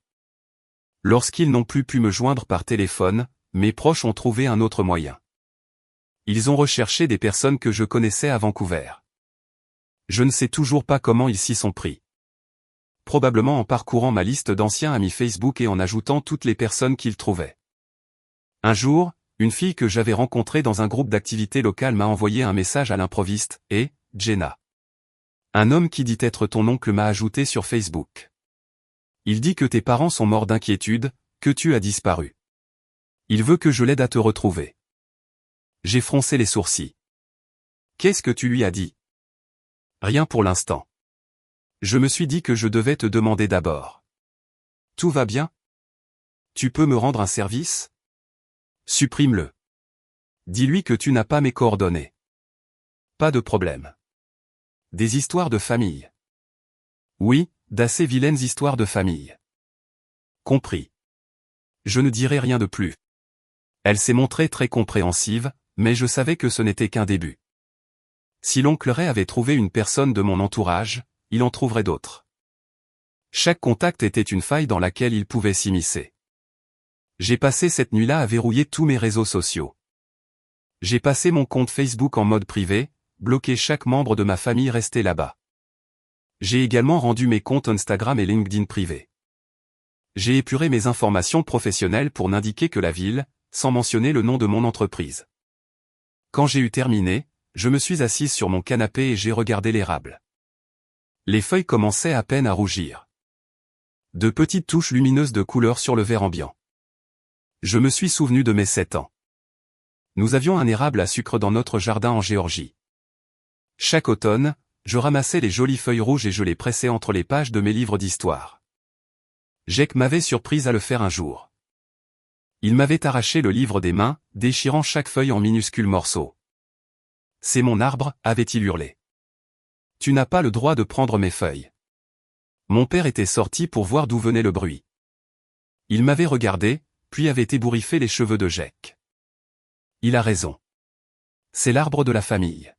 Lorsqu'ils n'ont plus pu me joindre par téléphone, mes proches ont trouvé un autre moyen. Ils ont recherché des personnes que je connaissais à Vancouver. Je ne sais toujours pas comment ils s'y sont pris. Probablement en parcourant ma liste d'anciens amis Facebook et en ajoutant toutes les personnes qu'ils trouvaient. Un jour, une fille que j'avais rencontrée dans un groupe d'activités locales m'a envoyé un message à l'improviste, et, Jenna. Un homme qui dit être ton oncle m'a ajouté sur Facebook. Il dit que tes parents sont morts d'inquiétude, que tu as disparu. Il veut que je l'aide à te retrouver. J'ai froncé les sourcils. Qu'est-ce que tu lui as dit? Rien pour l'instant. Je me suis dit que je devais te demander d'abord. Tout va bien? Tu peux me rendre un service? Supprime-le. Dis-lui que tu n'as pas mes coordonnées. Pas de problème. Des histoires de famille. Oui, d'assez vilaines histoires de famille. Compris. Je ne dirai rien de plus. Elle s'est montrée très compréhensive, mais je savais que ce n'était qu'un début. Si l'oncle Ray avait trouvé une personne de mon entourage, il en trouverait d'autres. Chaque contact était une faille dans laquelle il pouvait s'immiscer. J'ai passé cette nuit-là à verrouiller tous mes réseaux sociaux. J'ai passé mon compte Facebook en mode privé, bloqué chaque membre de ma famille resté là-bas. J'ai également rendu mes comptes Instagram et LinkedIn privés. J'ai épuré mes informations professionnelles pour n'indiquer que la ville, sans mentionner le nom de mon entreprise. Quand j'ai eu terminé, je me suis assise sur mon canapé et j'ai regardé l'érable. Les feuilles commençaient à peine à rougir. De petites touches lumineuses de couleur sur le vert ambiant. Je me suis souvenu de mes 7 ans. Nous avions un érable à sucre dans notre jardin en Géorgie. Chaque automne, je ramassais les jolies feuilles rouges et je les pressais entre les pages de mes livres d'histoire. Jack m'avait surprise à le faire un jour. Il m'avait arraché le livre des mains, déchirant chaque feuille en minuscules morceaux. « C'est mon arbre », avait-il hurlé. Tu n'as pas le droit de prendre mes feuilles. Mon père était sorti pour voir d'où venait le bruit. Il m'avait regardé, puis avait ébouriffé les cheveux de Jake. Il a raison. C'est l'arbre de la famille.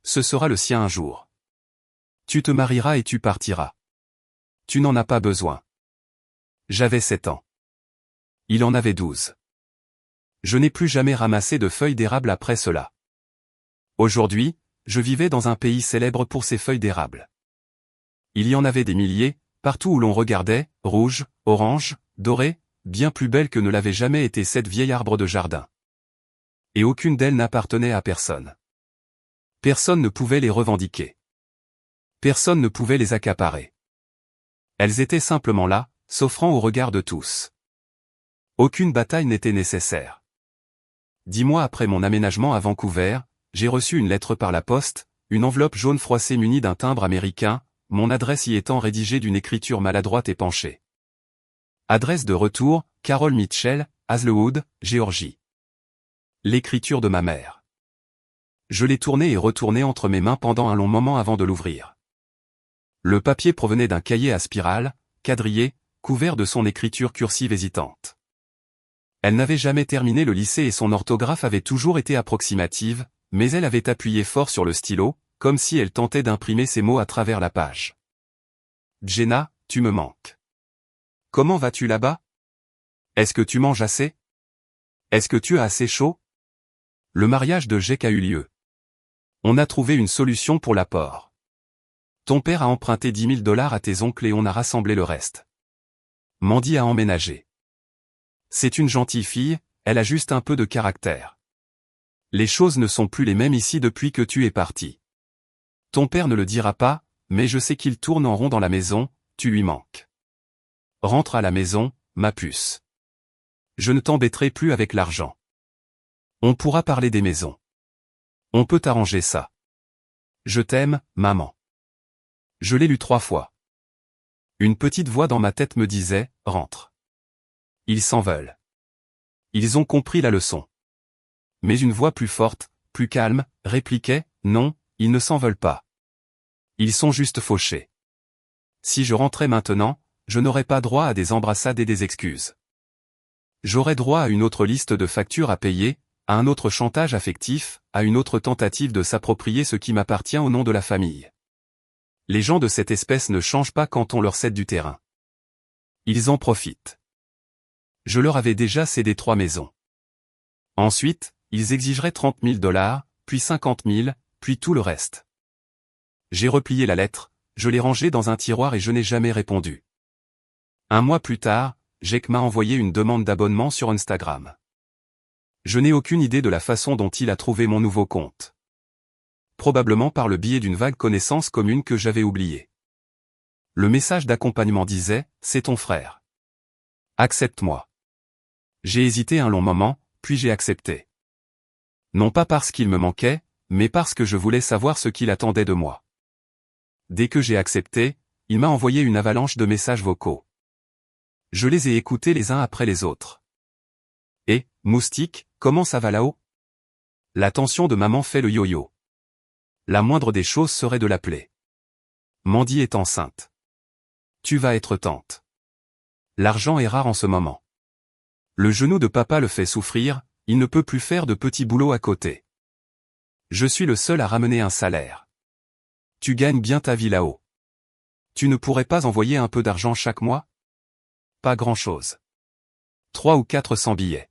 Ce sera le sien un jour. Tu te marieras et tu partiras. Tu n'en as pas besoin. J'avais 7 ans. Il en avait 12. Je n'ai plus jamais ramassé de feuilles d'érable après cela. Aujourd'hui, je vivais dans un pays célèbre pour ses feuilles d'érable. Il y en avait des milliers, partout où l'on regardait, rouges, oranges, dorées, bien plus belles que ne l'avait jamais été cette vieille arbre de jardin. Et aucune d'elles n'appartenait à personne. Personne ne pouvait les revendiquer. Personne ne pouvait les accaparer. Elles étaient simplement là, s'offrant au regard de tous. Aucune bataille n'était nécessaire. 10 mois après mon aménagement à Vancouver, j'ai reçu une lettre par la poste, une enveloppe jaune froissée munie d'un timbre américain, mon adresse y étant rédigée d'une écriture maladroite et penchée. Adresse de retour, Carol Mitchell, Hazelwood, Géorgie. L'écriture de ma mère. Je l'ai tournée et retournée entre mes mains pendant un long moment avant de l'ouvrir. Le papier provenait d'un cahier à spirale, quadrillé, couvert de son écriture cursive hésitante. Elle n'avait jamais terminé le lycée et son orthographe avait toujours été approximative, mais elle avait appuyé fort sur le stylo, comme si elle tentait d'imprimer ses mots à travers la page. Jenna, tu me manques. Comment vas-tu là-bas? Est-ce que tu manges assez? Est-ce que tu as assez chaud? Le mariage de Jake a eu lieu. On a trouvé une solution pour l'apport. Ton père a emprunté $10 000 à tes oncles et on a rassemblé le reste. Mandy a emménagé. C'est une gentille fille, elle a juste un peu de caractère. Les choses ne sont plus les mêmes ici depuis que tu es parti. Ton père ne le dira pas, mais je sais qu'il tourne en rond dans la maison, tu lui manques. Rentre à la maison, ma puce. Je ne t'embêterai plus avec l'argent. On pourra parler des maisons. On peut arranger ça. Je t'aime, maman. Je l'ai lu 3 fois. Une petite voix dans ma tête me disait, rentre. Ils s'en veulent. Ils ont compris la leçon. Mais une voix plus forte, plus calme, répliquait, non, ils ne s'en veulent pas. Ils sont juste fauchés. Si je rentrais maintenant, je n'aurais pas droit à des embrassades et des excuses. J'aurais droit à une autre liste de factures à payer, à un autre chantage affectif, à une autre tentative de s'approprier ce qui m'appartient au nom de la famille. Les gens de cette espèce ne changent pas quand on leur cède du terrain. Ils en profitent. Je leur avais déjà cédé 3 maisons. Ensuite, ils exigeraient $30 000, puis 50 000, puis tout le reste. J'ai replié la lettre, je l'ai rangée dans un tiroir et je n'ai jamais répondu. Un mois plus tard, Jake m'a envoyé une demande d'abonnement sur Instagram. Je n'ai aucune idée de la façon dont il a trouvé mon nouveau compte. Probablement par le biais d'une vague connaissance commune que j'avais oubliée. Le message d'accompagnement disait, c'est ton frère. Accepte-moi. J'ai hésité un long moment, puis j'ai accepté. Non pas parce qu'il me manquait, mais parce que je voulais savoir ce qu'il attendait de moi. Dès que j'ai accepté, il m'a envoyé une avalanche de messages vocaux. Je les ai écoutés les uns après les autres. Et, moustique, comment ça va là-haut? La tension de maman fait le yo-yo. La moindre des choses serait de l'appeler. Mandy est enceinte. Tu vas être tante. L'argent est rare en ce moment. Le genou de papa le fait souffrir, il ne peut plus faire de petits boulots à côté. Je suis le seul à ramener un salaire. Tu gagnes bien ta vie là-haut. Tu ne pourrais pas envoyer un peu d'argent chaque mois? Pas grand-chose. 300 ou 400 billets.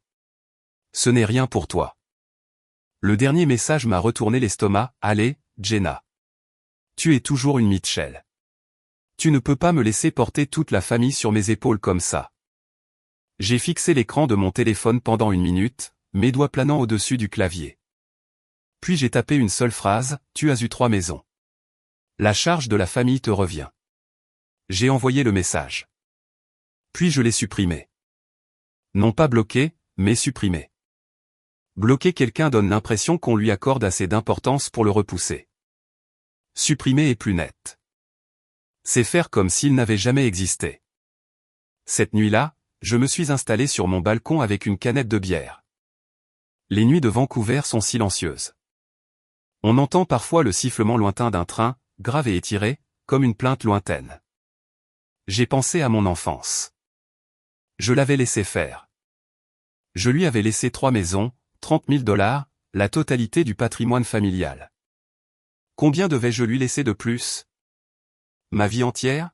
Ce n'est rien pour toi. Le dernier message m'a retourné l'estomac, allez, Jenna. Tu es toujours une Mitchell. Tu ne peux pas me laisser porter toute la famille sur mes épaules comme ça. J'ai fixé l'écran de mon téléphone pendant 1 minute, mes doigts planant au-dessus du clavier. Puis j'ai tapé une seule phrase, tu as eu 3 maisons. La charge de la famille te revient. J'ai envoyé le message. Puis je l'ai supprimé. Non pas bloqué, mais supprimé. Bloquer quelqu'un donne l'impression qu'on lui accorde assez d'importance pour le repousser. Supprimer est plus net. C'est faire comme s'il n'avait jamais existé. Cette nuit-là, je me suis installé sur mon balcon avec une canette de bière. Les nuits de Vancouver sont silencieuses. On entend parfois le sifflement lointain d'un train, grave et étirée, comme une plainte lointaine. J'ai pensé à mon enfance. Je l'avais laissé faire. Je lui avais laissé 3 maisons, 30 000 $, la totalité du patrimoine familial. Combien devais-je lui laisser de plus? Ma vie entière?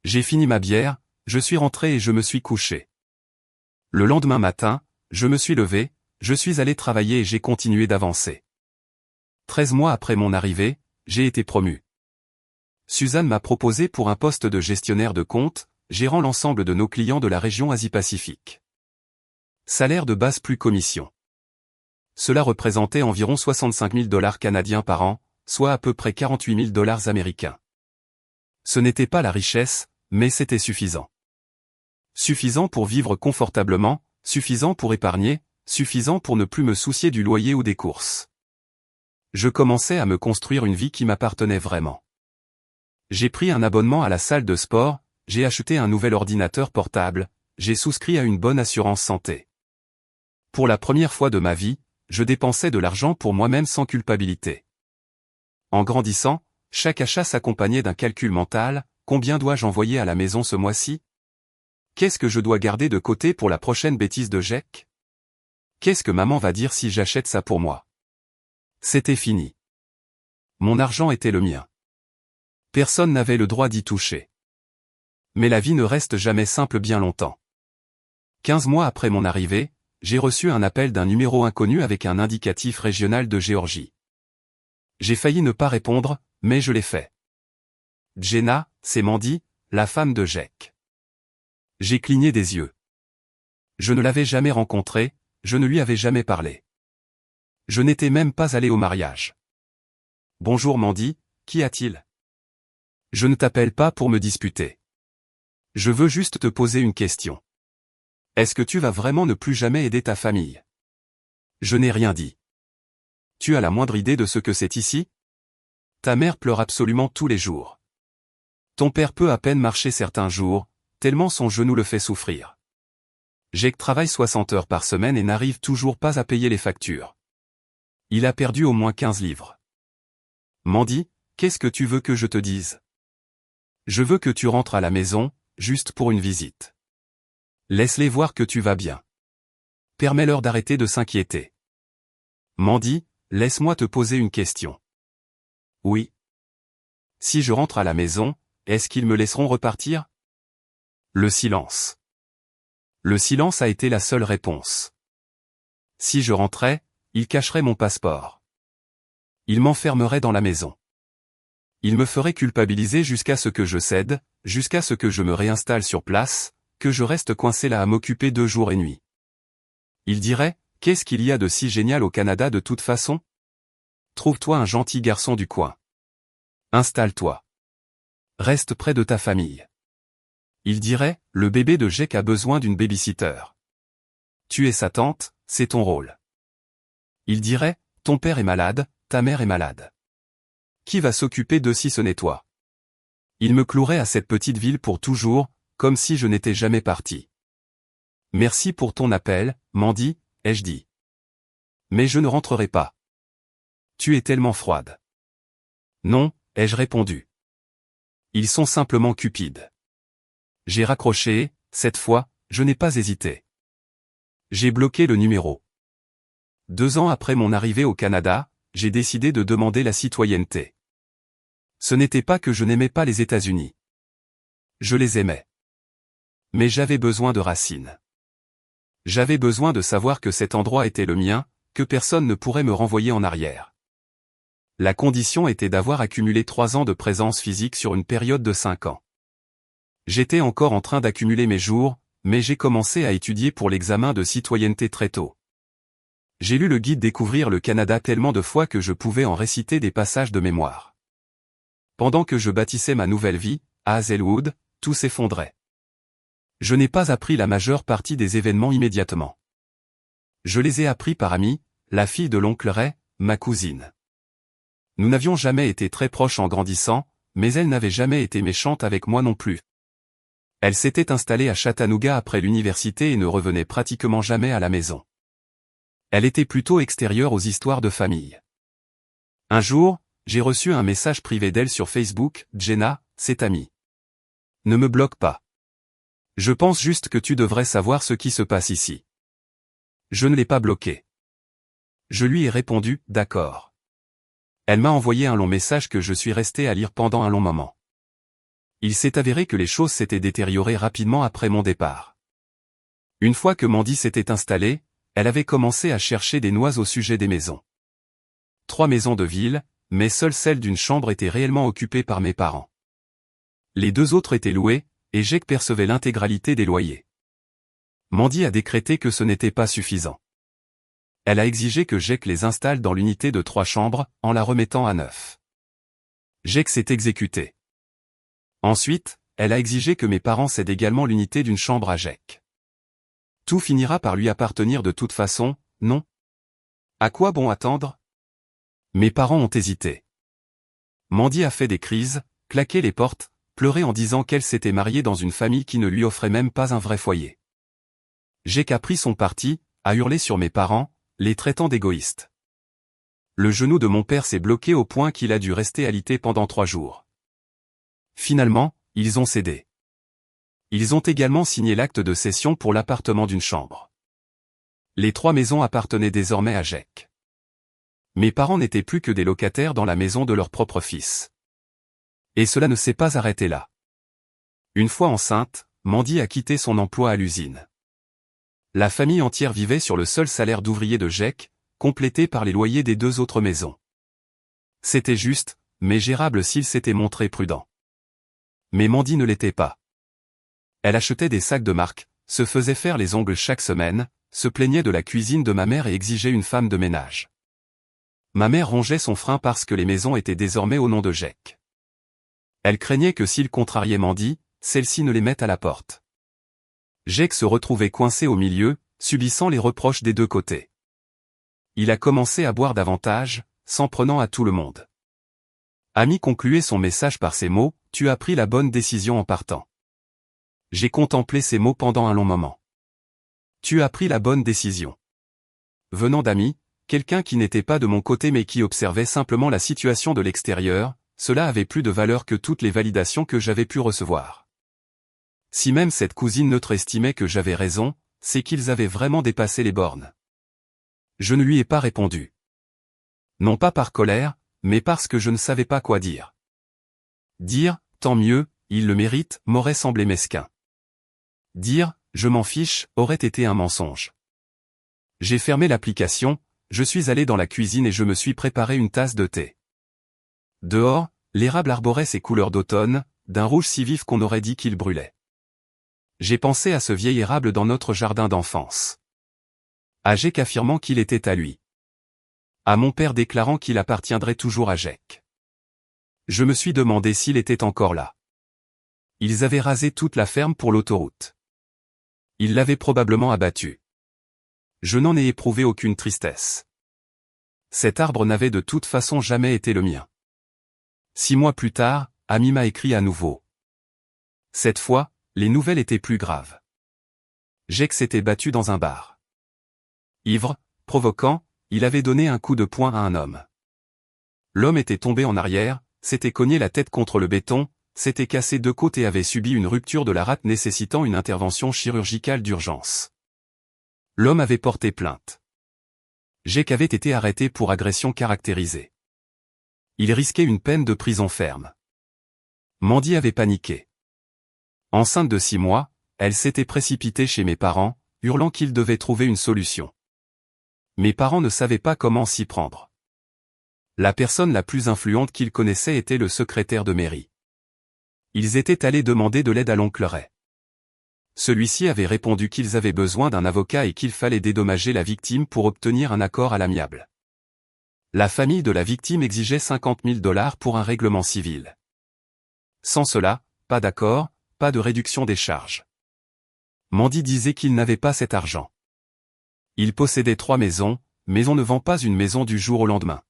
J'ai fini ma bière, je suis rentré et je me suis couché. Le lendemain matin, je me suis levé, je suis allé travailler et j'ai continué d'avancer. 13 mois après mon arrivée, j'ai été promu. Suzanne m'a proposé pour un poste de gestionnaire de compte, gérant l'ensemble de nos clients de la région Asie-Pacifique. Salaire de base plus commission. Cela représentait environ 65 000 $ canadiens par an, soit à peu près 48 000 $ américains. Ce n'était pas la richesse, mais c'était suffisant. Suffisant pour vivre confortablement, suffisant pour épargner, suffisant pour ne plus me soucier du loyer ou des courses. Je commençais à me construire une vie qui m'appartenait vraiment. J'ai pris un abonnement à la salle de sport, j'ai acheté un nouvel ordinateur portable, j'ai souscrit à une bonne assurance santé. Pour la première fois de ma vie, je dépensais de l'argent pour moi-même sans culpabilité. En grandissant, chaque achat s'accompagnait d'un calcul mental, combien dois-je envoyer à la maison ce mois-ci? Qu'est-ce que je dois garder de côté pour la prochaine bêtise de Jack? Qu'est-ce que maman va dire si j'achète ça pour moi? C'était fini. Mon argent était le mien. Personne n'avait le droit d'y toucher. Mais la vie ne reste jamais simple bien longtemps. 15 mois après mon arrivée, j'ai reçu un appel d'un numéro inconnu avec un indicatif régional de Géorgie. J'ai failli ne pas répondre, mais je l'ai fait. Jenna, c'est Mandy, la femme de Jack. J'ai cligné des yeux. Je ne l'avais jamais rencontrée, je ne lui avais jamais parlé. Je n'étais même pas allé au mariage. Bonjour Mandy, qu'y a-t-il? Je ne t'appelle pas pour me disputer. Je veux juste te poser une question. Est-ce que tu vas vraiment ne plus jamais aider ta famille? Je n'ai rien dit. Tu as la moindre idée de ce que c'est ici? Ta mère pleure absolument tous les jours. Ton père peut à peine marcher certains jours, tellement son genou le fait souffrir. Jake travaille 60 heures par semaine et n'arrive toujours pas à payer les factures. Il a perdu au moins 15 livres. Mandy, qu'est-ce que tu veux que je te dise? Je veux que tu rentres à la maison, juste pour une visite. Laisse-les voir que tu vas bien. Permets-leur d'arrêter de s'inquiéter. Mandy, laisse-moi te poser une question. Oui. Si je rentre à la maison, est-ce qu'ils me laisseront repartir? Le silence. Le silence a été la seule réponse. Si je rentrais, ils cacheraient mon passeport. Ils m'enfermeraient dans la maison. Ils me feraient culpabiliser jusqu'à ce que je cède, jusqu'à ce que je me réinstalle sur place, que je reste coincé là à m'occuper de jour et nuit. Ils diraient, qu'est-ce qu'il y a de si génial au Canada de toute façon? Trouve-toi un gentil garçon du coin. Installe-toi. Reste près de ta famille. Ils diraient, le bébé de Jake a besoin d'une babysitter. Tu es sa tante, c'est ton rôle. Ils diraient, ton père est malade, ta mère est malade. Qui va s'occuper de si ce n'est toi? Ils me cloueraient à cette petite ville pour toujours, comme si je n'étais jamais parti. Merci pour ton appel, Mandy, ai-je dit. Mais je ne rentrerai pas. Tu es tellement froide. Non, ai-je répondu. Ils sont simplement cupides. J'ai raccroché, cette fois, je n'ai pas hésité. J'ai bloqué le numéro. 2 ans après mon arrivée au Canada, j'ai décidé de demander la citoyenneté. Ce n'était pas que je n'aimais pas les États-Unis. Je les aimais. Mais j'avais besoin de racines. J'avais besoin de savoir que cet endroit était le mien, que personne ne pourrait me renvoyer en arrière. La condition était d'avoir accumulé 3 ans de présence physique sur une période de 5 ans. J'étais encore en train d'accumuler mes jours, mais j'ai commencé à étudier pour l'examen de citoyenneté très tôt. J'ai lu le guide Découvrir le Canada tellement de fois que je pouvais en réciter des passages de mémoire. Pendant que je bâtissais ma nouvelle vie, à Hazelwood, tout s'effondrait. Je n'ai pas appris la majeure partie des événements immédiatement. Je les ai appris par Amy, la fille de l'oncle Ray, ma cousine. Nous n'avions jamais été très proches en grandissant, mais elle n'avait jamais été méchante avec moi non plus. Elle s'était installée à Chattanooga après l'université et ne revenait pratiquement jamais à la maison. Elle était plutôt extérieure aux histoires de famille. Un jour, j'ai reçu un message privé d'elle sur Facebook, Jenna, c'est amie. Ne me bloque pas. Je pense juste que tu devrais savoir ce qui se passe ici. Je ne l'ai pas bloqué. Je lui ai répondu, d'accord. Elle m'a envoyé un long message que je suis resté à lire pendant un long moment. Il s'est avéré que les choses s'étaient détériorées rapidement après mon départ. Une fois que Mandy s'était installée, elle avait commencé à chercher des noix au sujet des maisons. 3 maisons de ville, mais seule celle d'une chambre était réellement occupée par mes parents. Les 2 autres étaient louées, et Jake percevait l'intégralité des loyers. Mandy a décrété que ce n'était pas suffisant. Elle a exigé que Jake les installe dans l'unité de 3 chambres, en la remettant à neuf. Jake s'est exécuté. Ensuite, elle a exigé que mes parents cèdent également l'unité d'une chambre à Jake. Tout finira par lui appartenir de toute façon, non? À quoi bon attendre? Mes parents ont hésité. Mandy a fait des crises, claqué les portes, pleuré en disant qu'elle s'était mariée dans une famille qui ne lui offrait même pas un vrai foyer. Jake a pris son parti, a hurlé sur mes parents, les traitant d'égoïstes. Le genou de mon père s'est bloqué au point qu'il a dû rester alité pendant 3 jours. Finalement, ils ont cédé. Ils ont également signé l'acte de cession pour l'appartement d'une chambre. Les 3 maisons appartenaient désormais à Jake. Mes parents n'étaient plus que des locataires dans la maison de leur propre fils. Et cela ne s'est pas arrêté là. Une fois enceinte, Mandy a quitté son emploi à l'usine. La famille entière vivait sur le seul salaire d'ouvrier de Jake, complété par les loyers des 2 autres maisons. C'était juste, mais gérable s'il s'était montré prudent. Mais Mandy ne l'était pas. Elle achetait des sacs de marque, se faisait faire les ongles chaque semaine, se plaignait de la cuisine de ma mère et exigeait une femme de ménage. Ma mère rongeait son frein parce que les maisons étaient désormais au nom de Jake. Elle craignait que s'il contrariait Mandy, celle-ci ne les mette à la porte. Jake se retrouvait coincé au milieu, subissant les reproches des 2 côtés. Il a commencé à boire davantage, s'en prenant à tout le monde. Amy concluait son message par ces mots, « Tu as pris la bonne décision en partant. » J'ai contemplé ces mots pendant un long moment. Tu as pris la bonne décision. Venant d'Amy, quelqu'un qui n'était pas de mon côté mais qui observait simplement la situation de l'extérieur, cela avait plus de valeur que toutes les validations que j'avais pu recevoir. Si même cette cousine neutre estimait que j'avais raison, c'est qu'ils avaient vraiment dépassé les bornes. Je ne lui ai pas répondu. Non pas par colère, mais parce que je ne savais pas quoi dire. Dire, tant mieux, il le mérite, m'aurait semblé mesquin. Dire, je m'en fiche, aurait été un mensonge. J'ai fermé l'application, je suis allé dans la cuisine et je me suis préparé une tasse de thé. Dehors, l'érable arborait ses couleurs d'automne, d'un rouge si vif qu'on aurait dit qu'il brûlait. J'ai pensé à ce vieil érable dans notre jardin d'enfance. À Jake affirmant qu'il était à lui. À mon père déclarant qu'il appartiendrait toujours à Jake. Je me suis demandé s'il était encore là. Ils avaient rasé toute la ferme pour l'autoroute. Ils l'avaient probablement abattu. Je n'en ai éprouvé aucune tristesse. Cet arbre n'avait de toute façon jamais été le mien. 6 mois plus tard, Amy m'a écrit à nouveau. Cette fois, les nouvelles étaient plus graves. Jake s'était battu dans un bar. Ivre, provoquant, il avait donné un coup de poing à un homme. L'homme était tombé en arrière, s'était cogné la tête contre le béton, s'était cassé 2 côtes et avait subi une rupture de la rate nécessitant une intervention chirurgicale d'urgence. L'homme avait porté plainte. Jake avait été arrêté pour agression caractérisée. Il risquait une peine de prison ferme. Mandy avait paniqué. Enceinte de 6 mois, elle s'était précipitée chez mes parents, hurlant qu'ils devaient trouver une solution. Mes parents ne savaient pas comment s'y prendre. La personne la plus influente qu'ils connaissaient était le secrétaire de mairie. Ils étaient allés demander de l'aide à l'oncle Ray. Celui-ci avait répondu qu'ils avaient besoin d'un avocat et qu'il fallait dédommager la victime pour obtenir un accord à l'amiable. La famille de la victime exigeait 50 000 $ pour un règlement civil. Sans cela, pas d'accord, pas de réduction des charges. Mandy disait qu'il n'avait pas cet argent. Il possédait 3 maisons, mais on ne vend pas une maison du jour au lendemain.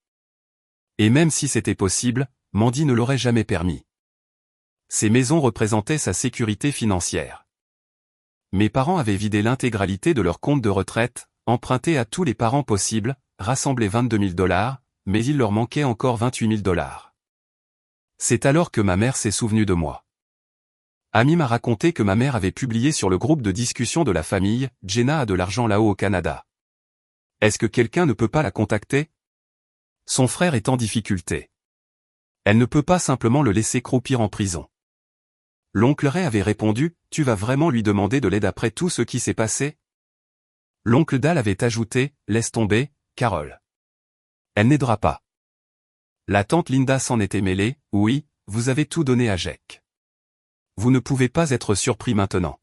Et même si c'était possible, Mandy ne l'aurait jamais permis. Ces maisons représentaient sa sécurité financière. Mes parents avaient vidé l'intégralité de leur compte de retraite, emprunté à tous les parents possibles, rassemblé 22 000 $, mais il leur manquait encore 28 000 $. C'est alors que ma mère s'est souvenue de moi. Amy m'a raconté que ma mère avait publié sur le groupe de discussion de la famille, Jenna a de l'argent là-haut au Canada. Est-ce que quelqu'un ne peut pas la contacter? Son frère est en difficulté. Elle ne peut pas simplement le laisser croupir en prison. L'oncle Ray avait répondu, tu vas vraiment lui demander de l'aide après tout ce qui s'est passé? L'oncle Dal avait ajouté, laisse tomber, Carol. Elle n'aidera pas. La tante Linda s'en était mêlée, oui, vous avez tout donné à Jack. Vous ne pouvez pas être surpris maintenant.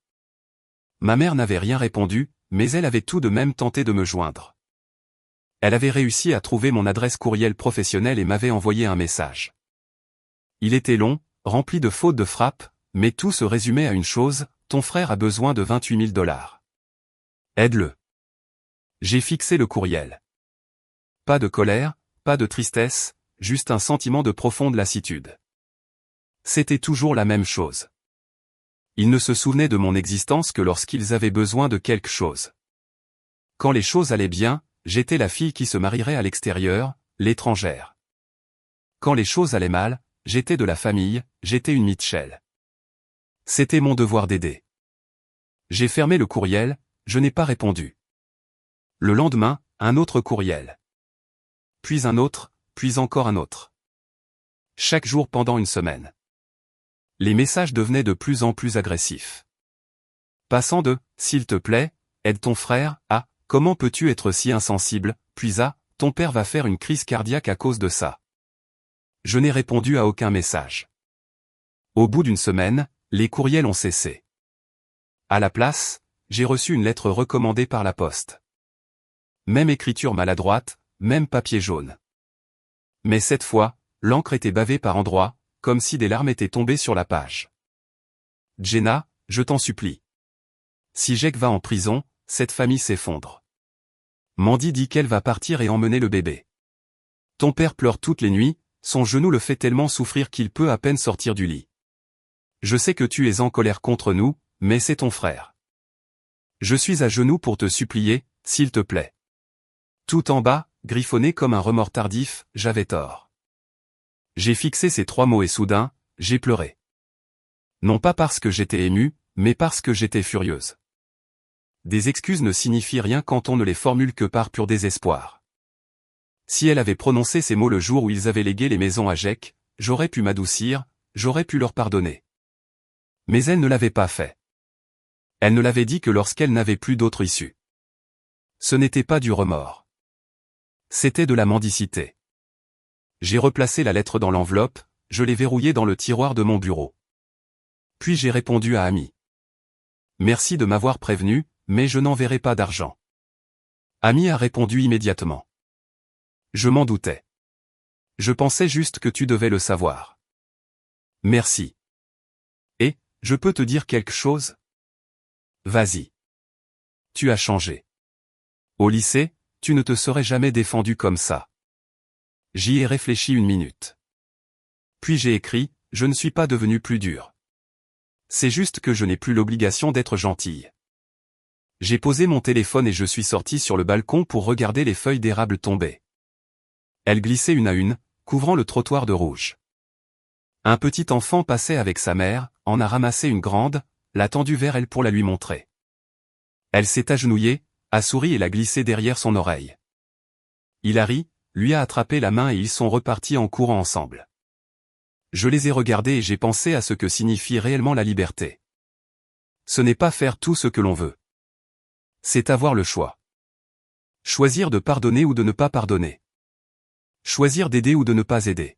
Ma mère n'avait rien répondu, mais elle avait tout de même tenté de me joindre. Elle avait réussi à trouver mon adresse courriel professionnelle et m'avait envoyé un message. Il était long, rempli de fautes de frappe, mais tout se résumait à une chose, ton frère a besoin de 28 000 $. Aide-le. J'ai fixé le courriel. Pas de colère, pas de tristesse, juste un sentiment de profonde lassitude. C'était toujours la même chose. Ils ne se souvenaient de mon existence que lorsqu'ils avaient besoin de quelque chose. Quand les choses allaient bien, j'étais la fille qui se marierait à l'extérieur, l'étrangère. Quand les choses allaient mal, j'étais de la famille, j'étais une Mitchell. C'était mon devoir d'aider. J'ai fermé le courriel, je n'ai pas répondu. Le lendemain, un autre courriel. Puis un autre, puis encore un autre. Chaque jour pendant une semaine. Les messages devenaient de plus en plus agressifs. Passant de « s'il te plaît, aide ton frère » à « comment peux-tu être si insensible » puis à « ton père va faire une crise cardiaque à cause de ça ». Je n'ai répondu à aucun message. Au bout d'une semaine, les courriels ont cessé. À la place, j'ai reçu une lettre recommandée par la poste. Même écriture maladroite, même papier jaune. Mais cette fois, l'encre était bavée par endroits, comme si des larmes étaient tombées sur la page. Jenna, je t'en supplie. Si Jack va en prison, cette famille s'effondre. Mandy dit qu'elle va partir et emmener le bébé. Ton père pleure toutes les nuits, son genou le fait tellement souffrir qu'il peut à peine sortir du lit. Je sais que tu es en colère contre nous, mais c'est ton frère. Je suis à genoux pour te supplier, s'il te plaît. Tout en bas, griffonné comme un remords tardif, j'avais tort. J'ai fixé ces 3 mots et soudain, j'ai pleuré. Non pas parce que j'étais ému, mais parce que j'étais furieuse. Des excuses ne signifient rien quand on ne les formule que par pur désespoir. Si elle avait prononcé ces mots le jour où ils avaient légué les maisons à Jack, j'aurais pu m'adoucir, j'aurais pu leur pardonner. Mais elle ne l'avait pas fait. Elle ne l'avait dit que lorsqu'elle n'avait plus d'autre issue. Ce n'était pas du remords. C'était de la mendicité. J'ai replacé la lettre dans l'enveloppe, je l'ai verrouillée dans le tiroir de mon bureau. Puis j'ai répondu à Amy. Merci de m'avoir prévenu, mais je n'enverrai pas d'argent. Amy a répondu immédiatement. Je m'en doutais. Je pensais juste que tu devais le savoir. Merci. Et, je peux te dire quelque chose? Vas-y. Tu as changé. Au lycée, tu ne te serais jamais défendu comme ça. J'y ai réfléchi une minute. Puis j'ai écrit, je ne suis pas devenu plus dur. C'est juste que je n'ai plus l'obligation d'être gentille. J'ai posé mon téléphone et je suis sorti sur le balcon pour regarder les feuilles d'érable tomber. Elles glissaient une à une, couvrant le trottoir de rouge. Un petit enfant passait avec sa mère, en a ramassé une grande, l'a tendue vers elle pour la lui montrer. Elle s'est agenouillée, a souri et l'a glissée derrière son oreille. Il a ri, lui a attrapé la main et ils sont repartis en courant ensemble. Je les ai regardés et j'ai pensé à ce que signifie réellement la liberté. Ce n'est pas faire tout ce que l'on veut. C'est avoir le choix. Choisir de pardonner ou de ne pas pardonner. Choisir d'aider ou de ne pas aider.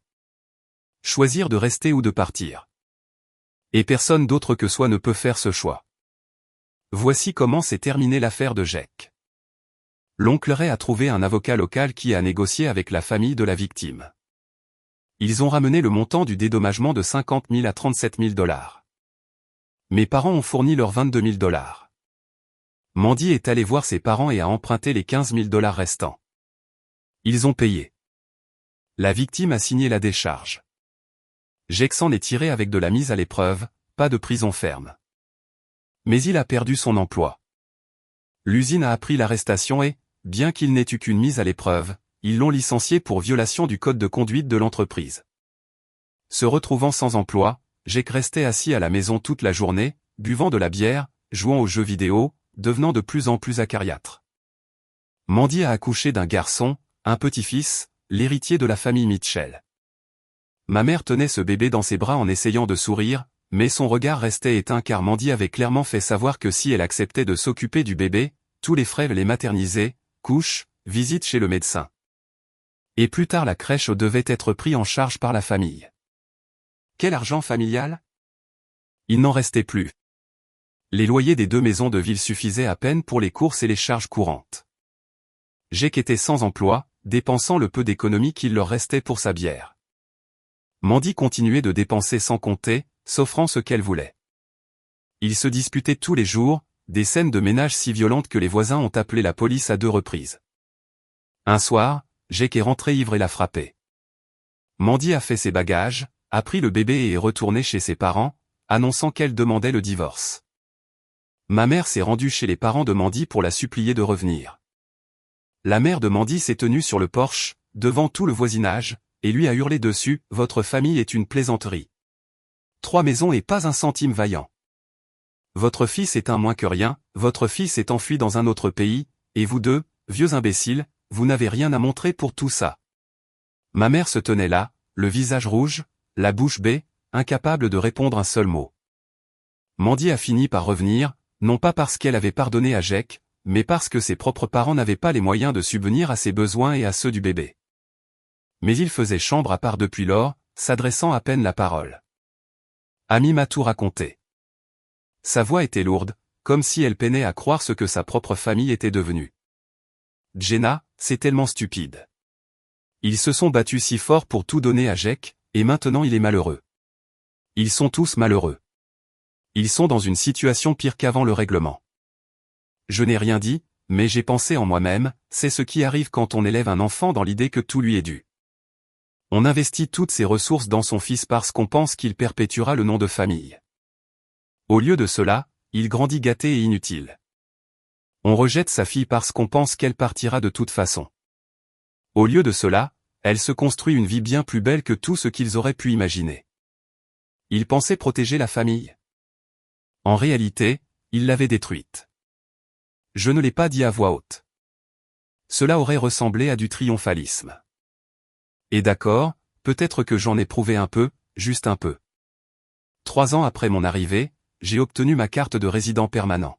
Choisir de rester ou de partir. Et personne d'autre que soi ne peut faire ce choix. Voici comment s'est terminée l'affaire de Jack. L'oncle Ray a trouvé un avocat local qui a négocié avec la famille de la victime. Ils ont ramené le montant du dédommagement de 50 000 à 37 000 $. Mes parents ont fourni leurs 22 000 $. Mandy est allé voir ses parents et a emprunté les 15 000 $ restants. Ils ont payé. La victime a signé la décharge. Jack s'en est tiré avec de la mise à l'épreuve, pas de prison ferme. Mais il a perdu son emploi. L'usine a appris l'arrestation et, bien qu'il n'ait eu qu'une mise à l'épreuve, ils l'ont licencié pour violation du code de conduite de l'entreprise. Se retrouvant sans emploi, Jake restait assis à la maison toute la journée, buvant de la bière, jouant aux jeux vidéo, devenant de plus en plus acariâtre. Mandy a accouché d'un garçon, un petit-fils, l'héritier de la famille Mitchell. Ma mère tenait ce bébé dans ses bras en essayant de sourire, mais son regard restait éteint car Mandy avait clairement fait savoir que si elle acceptait de s'occuper du bébé, tous les frais les materniser, couches, visites chez le médecin. Et plus tard la crèche devait être pris en charge par la famille. Quel argent familial? Il n'en restait plus. Les loyers des 2 maisons de ville suffisaient à peine pour les courses et les charges courantes. Jake était sans emploi, dépensant le peu d'économies qu'il leur restait pour sa bière. Mandy continuait de dépenser sans compter, s'offrant ce qu'elle voulait. Ils se disputaient tous les jours, des scènes de ménage si violentes que les voisins ont appelé la police à 2 reprises. Un soir, Jake est rentré ivre et l'a frappé. Mandy a fait ses bagages, a pris le bébé et est retournée chez ses parents, annonçant qu'elle demandait le divorce. Ma mère s'est rendue chez les parents de Mandy pour la supplier de revenir. La mère de Mandy s'est tenue sur le porche, devant tout le voisinage, et lui a hurlé dessus, « Votre famille est une plaisanterie. 3 maisons et pas un centime vaillant. Votre fils est un moins que rien, votre fils est enfui dans un autre pays, et vous deux, vieux imbéciles, vous n'avez rien à montrer pour tout ça. » Ma mère se tenait là, le visage rouge, la bouche bée, incapable de répondre un seul mot. Mandy a fini par revenir, non pas parce qu'elle avait pardonné à Jake, mais parce que ses propres parents n'avaient pas les moyens de subvenir à ses besoins et à ceux du bébé. Mais il faisait chambre à part depuis lors, s'adressant à peine la parole. Amy m'a tout raconté. Sa voix était lourde, comme si elle peinait à croire ce que sa propre famille était devenue. Jenna, c'est tellement stupide. Ils se sont battus si fort pour tout donner à Jake, et maintenant il est malheureux. Ils sont tous malheureux. Ils sont dans une situation pire qu'avant le règlement. Je n'ai rien dit, mais j'ai pensé en moi-même, c'est ce qui arrive quand on élève un enfant dans l'idée que tout lui est dû. On investit toutes ses ressources dans son fils parce qu'on pense qu'il perpétuera le nom de famille. Au lieu de cela, il grandit gâté et inutile. On rejette sa fille parce qu'on pense qu'elle partira de toute façon. Au lieu de cela, elle se construit une vie bien plus belle que tout ce qu'ils auraient pu imaginer. Ils pensaient protéger la famille. En réalité, ils l'avaient détruite. Je ne l'ai pas dit à voix haute. Cela aurait ressemblé à du triomphalisme. Et d'accord, peut-être que j'en ai prouvé un peu, juste un peu. 3 ans après mon arrivée, j'ai obtenu ma carte de résident permanent.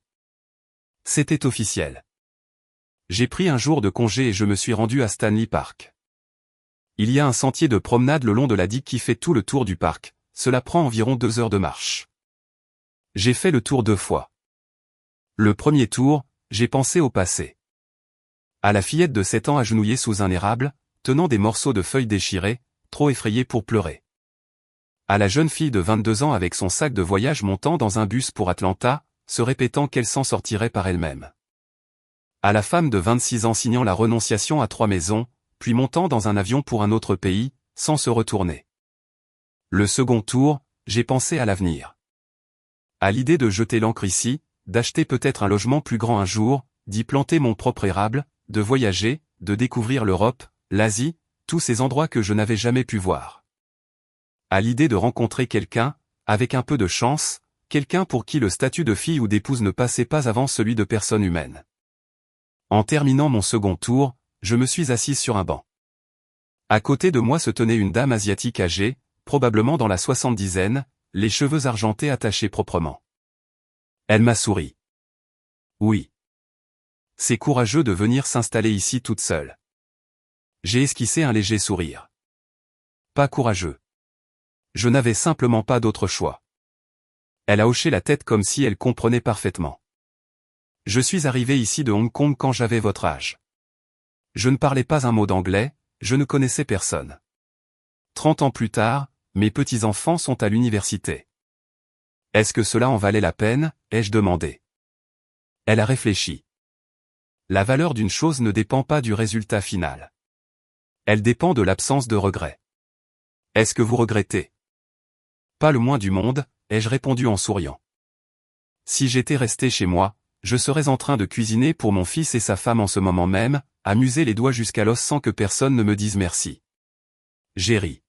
C'était officiel. J'ai pris un jour de congé et je me suis rendu à Stanley Park. Il y a un sentier de promenade le long de la digue qui fait tout le tour du parc, cela prend environ 2 heures de marche. J'ai fait le tour 2 fois. Le premier tour, j'ai pensé au passé. À la fillette de 7 ans agenouillée sous un érable, tenant des morceaux de feuilles déchirées, trop effrayée pour pleurer. À la jeune fille de 22 ans avec son sac de voyage montant dans un bus pour Atlanta, se répétant qu'elle s'en sortirait par elle-même. À la femme de 26 ans signant la renonciation à 3 maisons, puis montant dans un avion pour un autre pays, sans se retourner. Le second tour, j'ai pensé à l'avenir. À l'idée de jeter l'ancre ici, d'acheter peut-être un logement plus grand un jour, d'y planter mon propre érable, de voyager, de découvrir l'Europe, l'Asie, tous ces endroits que je n'avais jamais pu voir. À l'idée de rencontrer quelqu'un, avec un peu de chance, quelqu'un pour qui le statut de fille ou d'épouse ne passait pas avant celui de personne humaine. En terminant mon second tour, je me suis assise sur un banc. À côté de moi se tenait une dame asiatique âgée, probablement dans la 70aine, les cheveux argentés attachés proprement. Elle m'a souri. Oui. C'est courageux de venir s'installer ici toute seule. J'ai esquissé un léger sourire. Pas courageux. Je n'avais simplement pas d'autre choix. Elle a hoché la tête comme si elle comprenait parfaitement. Je suis arrivé ici de Hong Kong quand j'avais votre âge. Je ne parlais pas un mot d'anglais, je ne connaissais personne. 30 ans plus tard, mes petits-enfants sont à l'université. Est-ce que cela en valait la peine, ai-je demandé. Elle a réfléchi. La valeur d'une chose ne dépend pas du résultat final. Elle dépend de l'absence de regret. Est-ce que vous regrettez? Pas le moins du monde, ai-je répondu en souriant. Si j'étais resté chez moi, je serais en train de cuisiner pour mon fils et sa femme en ce moment même, amusé les doigts jusqu'à l'os sans que personne ne me dise merci. J'ai ri.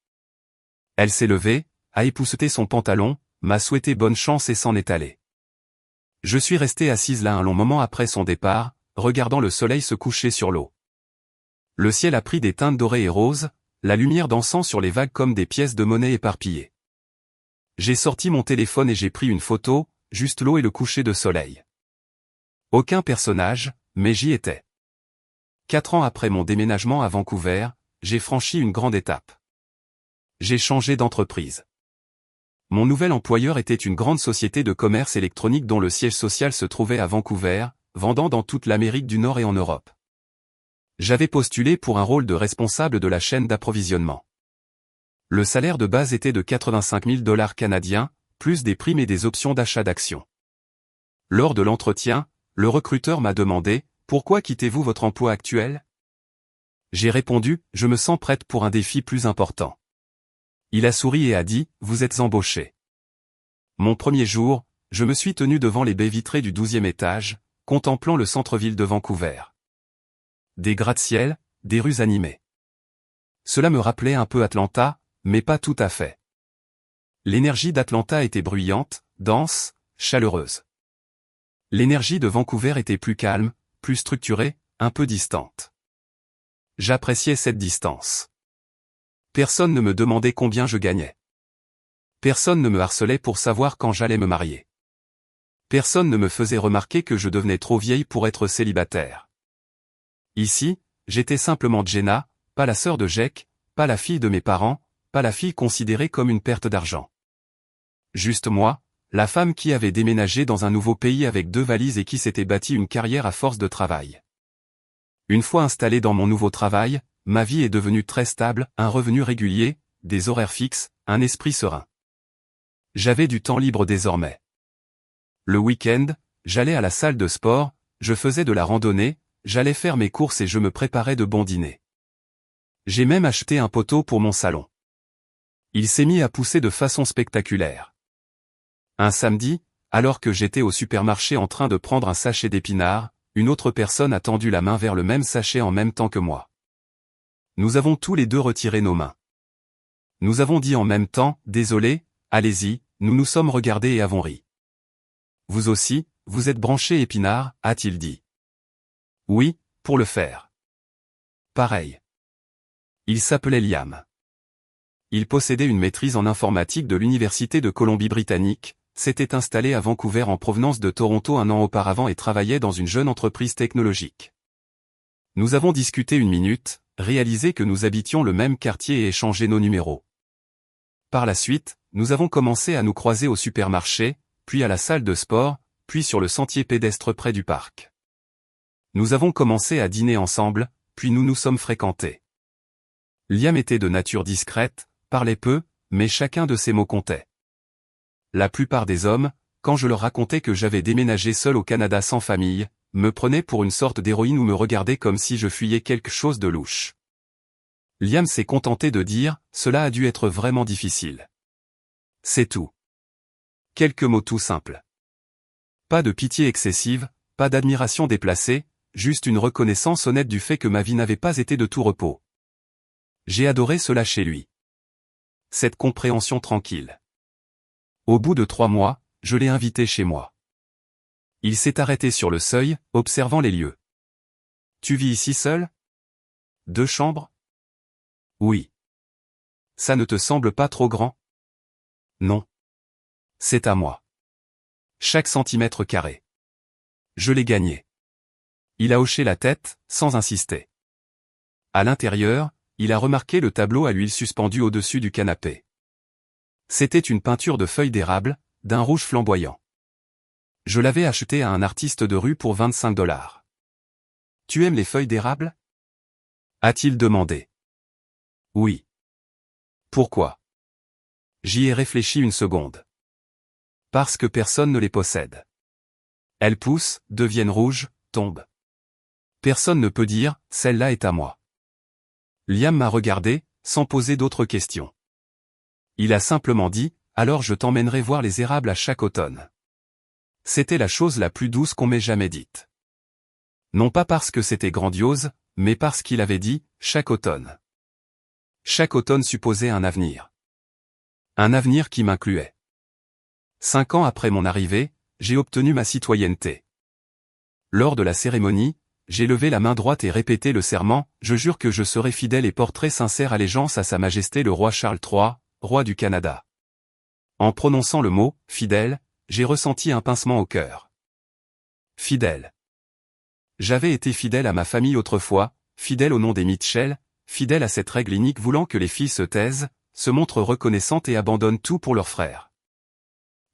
Elle s'est levée, a épousseté son pantalon, m'a souhaité bonne chance et s'en est allée. Je suis resté assise là un long moment après son départ, regardant le soleil se coucher sur l'eau. Le ciel a pris des teintes dorées et roses, la lumière dansant sur les vagues comme des pièces de monnaie éparpillées. J'ai sorti mon téléphone et j'ai pris une photo, juste l'eau et le coucher de soleil. Aucun personnage, mais j'y étais. 4 ans après mon déménagement à Vancouver, j'ai franchi une grande étape. J'ai changé d'entreprise. Mon nouvel employeur était une grande société de commerce électronique dont le siège social se trouvait à Vancouver, vendant dans toute l'Amérique du Nord et en Europe. J'avais postulé pour un rôle de responsable de la chaîne d'approvisionnement. Le salaire de base était de 85 000 $ canadiens, plus des primes et des options d'achat d'actions. Lors de l'entretien, le recruteur m'a demandé « Pourquoi quittez-vous votre emploi actuel ?» J'ai répondu « Je me sens prête pour un défi plus important. » Il a souri et a dit « Vous êtes embauché. » Mon premier jour, je me suis tenu devant les baies vitrées du 12e étage, contemplant le centre-ville de Vancouver. Des gratte-ciel, des rues animées. Cela me rappelait un peu Atlanta, mais pas tout à fait. L'énergie d'Atlanta était bruyante, dense, chaleureuse. L'énergie de Vancouver était plus calme, plus structurée, un peu distante. J'appréciais cette distance. Personne ne me demandait combien je gagnais. Personne ne me harcelait pour savoir quand j'allais me marier. Personne ne me faisait remarquer que je devenais trop vieille pour être célibataire. Ici, j'étais simplement Jenna, pas la sœur de Jake, pas la fille de mes parents, pas la fille considérée comme une perte d'argent. Juste moi, la femme qui avait déménagé dans un nouveau pays avec 2 valises et qui s'était bâti une carrière à force de travail. Une fois installée dans mon nouveau travail, ma vie est devenue très stable, un revenu régulier, des horaires fixes, un esprit serein. J'avais du temps libre désormais. Le week-end, j'allais à la salle de sport, je faisais de la randonnée, j'allais faire mes courses et je me préparais de bons dîners. J'ai même acheté un poteau pour mon salon. Il s'est mis à pousser de façon spectaculaire. Un samedi, alors que j'étais au supermarché en train de prendre un sachet d'épinards, une autre personne a tendu la main vers le même sachet en même temps que moi. Nous avons tous les deux retiré nos mains. Nous avons dit en même temps, « Désolé, allez-y », nous nous sommes regardés et avons ri. « Vous aussi, vous êtes branché épinard » a-t-il dit. « Oui, pour le faire. » Pareil. Il s'appelait Liam. Il possédait une maîtrise en informatique de l'Université de Colombie-Britannique, s'était installé à Vancouver en provenance de Toronto un an auparavant et travaillait dans une jeune entreprise technologique. Nous avons discuté 1 minute, réalisé que nous habitions le même quartier et échangé nos numéros. Par la suite, nous avons commencé à nous croiser au supermarché, puis à la salle de sport, puis sur le sentier pédestre près du parc. Nous avons commencé à dîner ensemble, puis nous nous sommes fréquentés. Liam était de nature discrète, parlait peu, mais chacun de ses mots comptait. La plupart des hommes, quand je leur racontais que j'avais déménagé seul au Canada sans famille, me prenaient pour une sorte d'héroïne ou me regardaient comme si je fuyais quelque chose de louche. Liam s'est contenté de dire « Cela a dû être vraiment difficile. » C'est tout. Quelques mots tout simples. Pas de pitié excessive, pas d'admiration déplacée, juste une reconnaissance honnête du fait que ma vie n'avait pas été de tout repos. J'ai adoré cela chez lui. Cette compréhension tranquille. Au bout de 3 mois, je l'ai invité chez moi. Il s'est arrêté sur le seuil, observant les lieux. « Tu vis ici seul ? 2 chambres ? » « Oui. »« Ça ne te semble pas trop grand ? » ?»« Non. C'est à moi. Chaque centimètre carré. Je l'ai gagné. » Il a hoché la tête, sans insister. À l'intérieur, il a remarqué le tableau à l'huile suspendu au-dessus du canapé. C'était une peinture de feuilles d'érable, d'un rouge flamboyant. Je l'avais acheté à un artiste de rue pour 25 $. « Tu aimes les feuilles d'érable ? » a-t-il demandé. Oui. Pourquoi ? J'y ai réfléchi 1 seconde. Parce que personne ne les possède. Elles poussent, deviennent rouges, tombent. Personne ne peut dire, celle-là est à moi. Liam m'a regardé, sans poser d'autres questions. Il a simplement dit, alors je t'emmènerai voir les érables à chaque automne. C'était la chose la plus douce qu'on m'ait jamais dite. Non pas parce que c'était grandiose, mais parce qu'il avait dit « chaque automne ». Chaque automne supposait un avenir. Un avenir qui m'incluait. 5 ans après mon arrivée, j'ai obtenu ma citoyenneté. Lors de la cérémonie, j'ai levé la main droite et répété le serment « Je jure que je serai fidèle et porterai sincère allégeance à Sa Majesté le roi Charles III, roi du Canada ». En prononçant le mot « fidèle », j'ai ressenti un pincement au cœur. Fidèle. J'avais été fidèle à ma famille autrefois, fidèle au nom des Mitchell, fidèle à cette règle inique voulant que les filles se taisent, se montrent reconnaissantes et abandonnent tout pour leurs frères.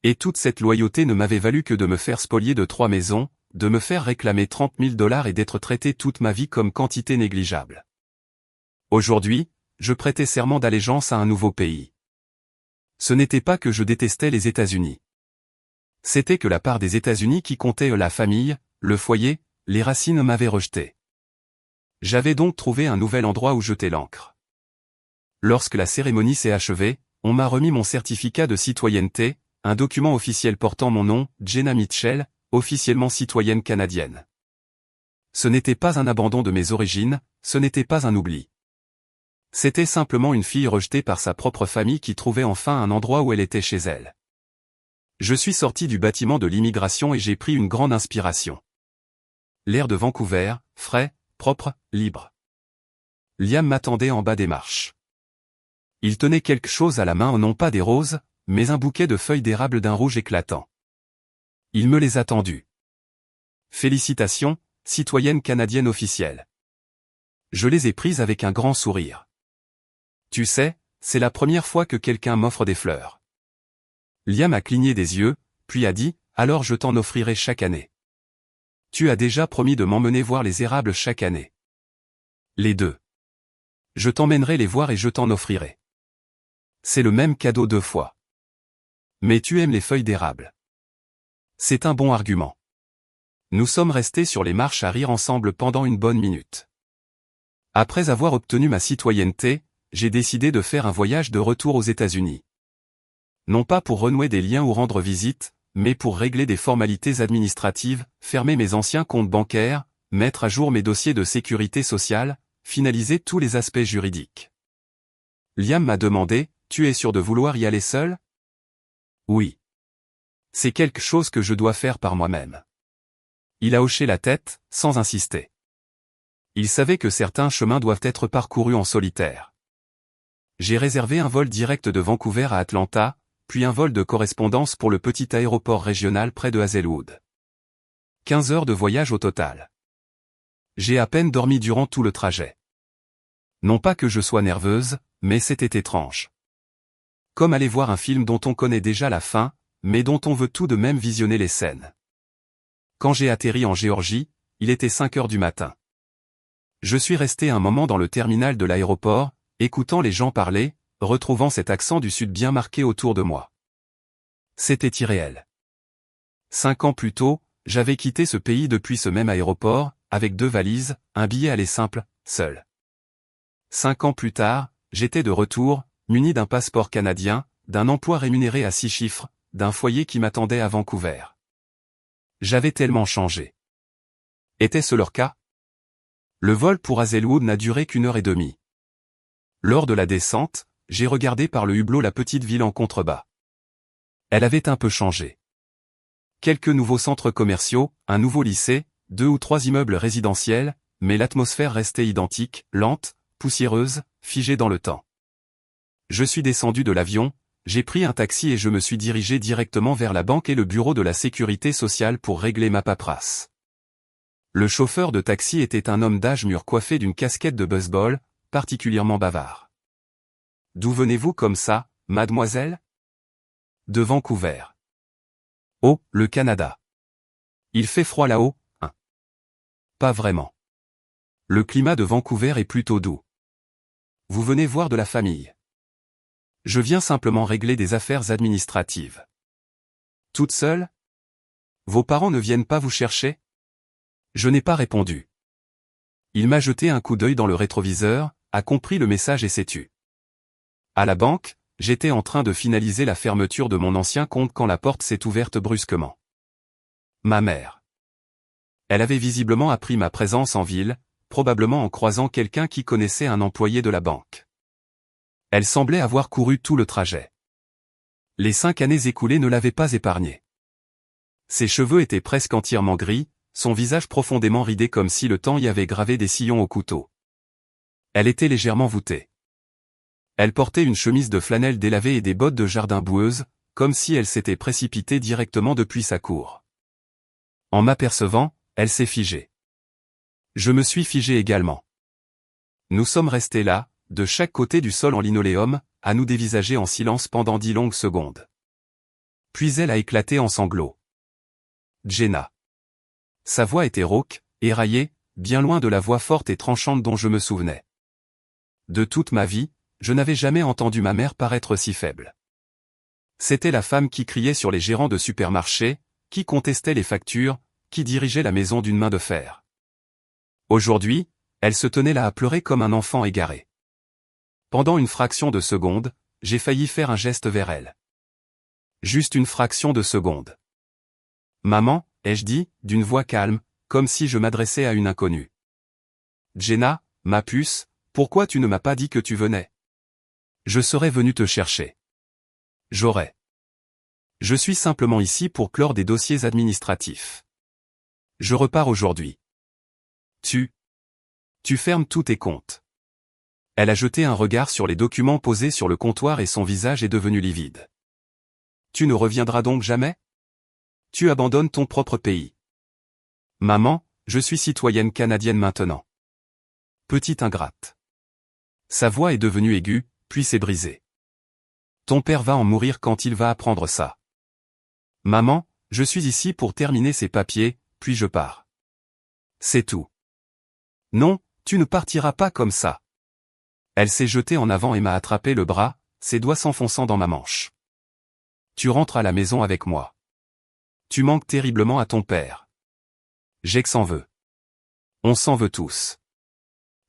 Et toute cette loyauté ne m'avait valu que de me faire spolier de 3 maisons, de me faire réclamer $30 000 et d'être traité toute ma vie comme quantité négligeable. Aujourd'hui, je prêtais serment d'allégeance à un nouveau pays. Ce n'était pas que je détestais les États-Unis. C'était que la part des États-Unis qui comptait la famille, le foyer, les racines m'avait rejeté. J'avais donc trouvé un nouvel endroit où jeter l'ancre. Lorsque la cérémonie s'est achevée, on m'a remis mon certificat de citoyenneté, un document officiel portant mon nom, Jenna Mitchell, officiellement citoyenne canadienne. Ce n'était pas un abandon de mes origines, ce n'était pas un oubli. C'était simplement une fille rejetée par sa propre famille qui trouvait enfin un endroit où elle était chez elle. Je suis sorti du bâtiment de l'immigration et j'ai pris une grande inspiration. L'air de Vancouver, frais, propre, libre. Liam m'attendait en bas des marches. Il tenait quelque chose à la main, non pas des roses, mais un bouquet de feuilles d'érable d'un rouge éclatant. Il me les a tendues. Félicitations, citoyenne canadienne officielle. Je les ai prises avec un grand sourire. Tu sais, c'est la première fois que quelqu'un m'offre des fleurs. Liam a cligné des yeux, puis a dit, alors je t'en offrirai chaque année. Tu as déjà promis de m'emmener voir les érables chaque année. Les deux. Je t'emmènerai les voir et je t'en offrirai. C'est le même cadeau 2 fois. Mais tu aimes les feuilles d'érable. C'est un bon argument. Nous sommes restés sur les marches à rire ensemble pendant une bonne minute. Après avoir obtenu ma citoyenneté, j'ai décidé de faire un voyage de retour aux États-Unis. Non pas pour renouer des liens ou rendre visite, mais pour régler des formalités administratives, fermer mes anciens comptes bancaires, mettre à jour mes dossiers de sécurité sociale, finaliser tous les aspects juridiques. Liam m'a demandé, tu es sûr de vouloir y aller seul? Oui. C'est quelque chose que je dois faire par moi-même. Il a hoché la tête, sans insister. Il savait que certains chemins doivent être parcourus en solitaire. J'ai réservé un vol direct de Vancouver à Atlanta, puis un vol de correspondance pour le petit aéroport régional près de Hazelwood. 15 heures de voyage au total. J'ai à peine dormi durant tout le trajet. Non pas que je sois nerveuse, mais c'était étrange. Comme aller voir un film dont on connaît déjà la fin, mais dont on veut tout de même visionner les scènes. Quand j'ai atterri en Géorgie, il était 5 heures du matin. Je suis resté un moment dans le terminal de l'aéroport, écoutant les gens parler, retrouvant cet accent du Sud bien marqué autour de moi. C'était irréel. 5 ans plus tôt, j'avais quitté ce pays depuis ce même aéroport, avec 2 valises, un billet aller simple, seul. 5 ans plus tard, j'étais de retour, muni d'un passeport canadien, d'un emploi rémunéré à 6 chiffres, d'un foyer qui m'attendait à Vancouver. J'avais tellement changé. Était-ce leur cas? Le vol pour Hazelwood n'a duré qu'1 heure et demie. Lors de la descente, j'ai regardé par le hublot la petite ville en contrebas. Elle avait un peu changé. Quelques nouveaux centres commerciaux, un nouveau lycée, 2 ou 3 immeubles résidentiels, mais l'atmosphère restait identique, lente, poussiéreuse, figée dans le temps. Je suis descendu de l'avion, j'ai pris un taxi et je me suis dirigé directement vers la banque et le bureau de la sécurité sociale pour régler ma paperasse. Le chauffeur de taxi était un homme d'âge mûr coiffé d'une casquette de baseball, particulièrement bavard. « D'où venez-vous comme ça, mademoiselle ?»« De Vancouver. »« Oh, le Canada. Il fait froid là-haut, hein ?»« Pas vraiment. Le climat de Vancouver est plutôt doux. Vous venez voir de la famille. » « Je viens simplement régler des affaires administratives. »« Toute seule ? Vos parents ne viennent pas vous chercher ? » Je n'ai pas répondu. Il m'a jeté un coup d'œil dans le rétroviseur, a compris le message et s'est tu. À la banque, j'étais en train de finaliser la fermeture de mon ancien compte quand la porte s'est ouverte brusquement. Ma mère. Elle avait visiblement appris ma présence en ville, probablement en croisant quelqu'un qui connaissait un employé de la banque. Elle semblait avoir couru tout le trajet. Les 5 années écoulées ne l'avaient pas épargnée. Ses cheveux étaient presque entièrement gris, son visage profondément ridé comme si le temps y avait gravé des sillons au couteau. Elle était légèrement voûtée. Elle portait une chemise de flanelle délavée et des bottes de jardin boueuses, comme si elle s'était précipitée directement depuis sa cour. En m'apercevant, elle s'est figée. Je me suis figé également. Nous sommes restés là, de chaque côté du sol en linoléum, à nous dévisager en silence pendant 10 longues secondes. Puis elle a éclaté en sanglots. Jenna. Sa voix était rauque, éraillée, bien loin de la voix forte et tranchante dont je me souvenais. De toute ma vie, je n'avais jamais entendu ma mère paraître si faible. C'était la femme qui criait sur les gérants de supermarché, qui contestait les factures, qui dirigeait la maison d'une main de fer. Aujourd'hui, elle se tenait là à pleurer comme un enfant égaré. Pendant une fraction de seconde, j'ai failli faire un geste vers elle. Juste une fraction de seconde. Maman, ai-je dit, d'une voix calme, comme si je m'adressais à une inconnue. Jenna, ma puce, pourquoi tu ne m'as pas dit que tu venais? Je serais venu te chercher. J'aurais. Je suis simplement ici pour clore des dossiers administratifs. Je repars aujourd'hui. Tu fermes tous tes comptes. Elle a jeté un regard sur les documents posés sur le comptoir et son visage est devenu livide. Tu ne reviendras donc jamais? Tu abandonnes ton propre pays. Maman, je suis citoyenne canadienne maintenant. Petite ingrate. Sa voix est devenue aiguë, puis s'est brisée. Ton père va en mourir quand il va apprendre ça. Maman, je suis ici pour terminer ces papiers, puis je pars. C'est tout. Non, tu ne partiras pas comme ça. Elle s'est jetée en avant et m'a attrapé le bras, ses doigts s'enfonçant dans ma manche. Tu rentres à la maison avec moi. Tu manques terriblement à ton père. Jake s'en veut. On s'en veut tous.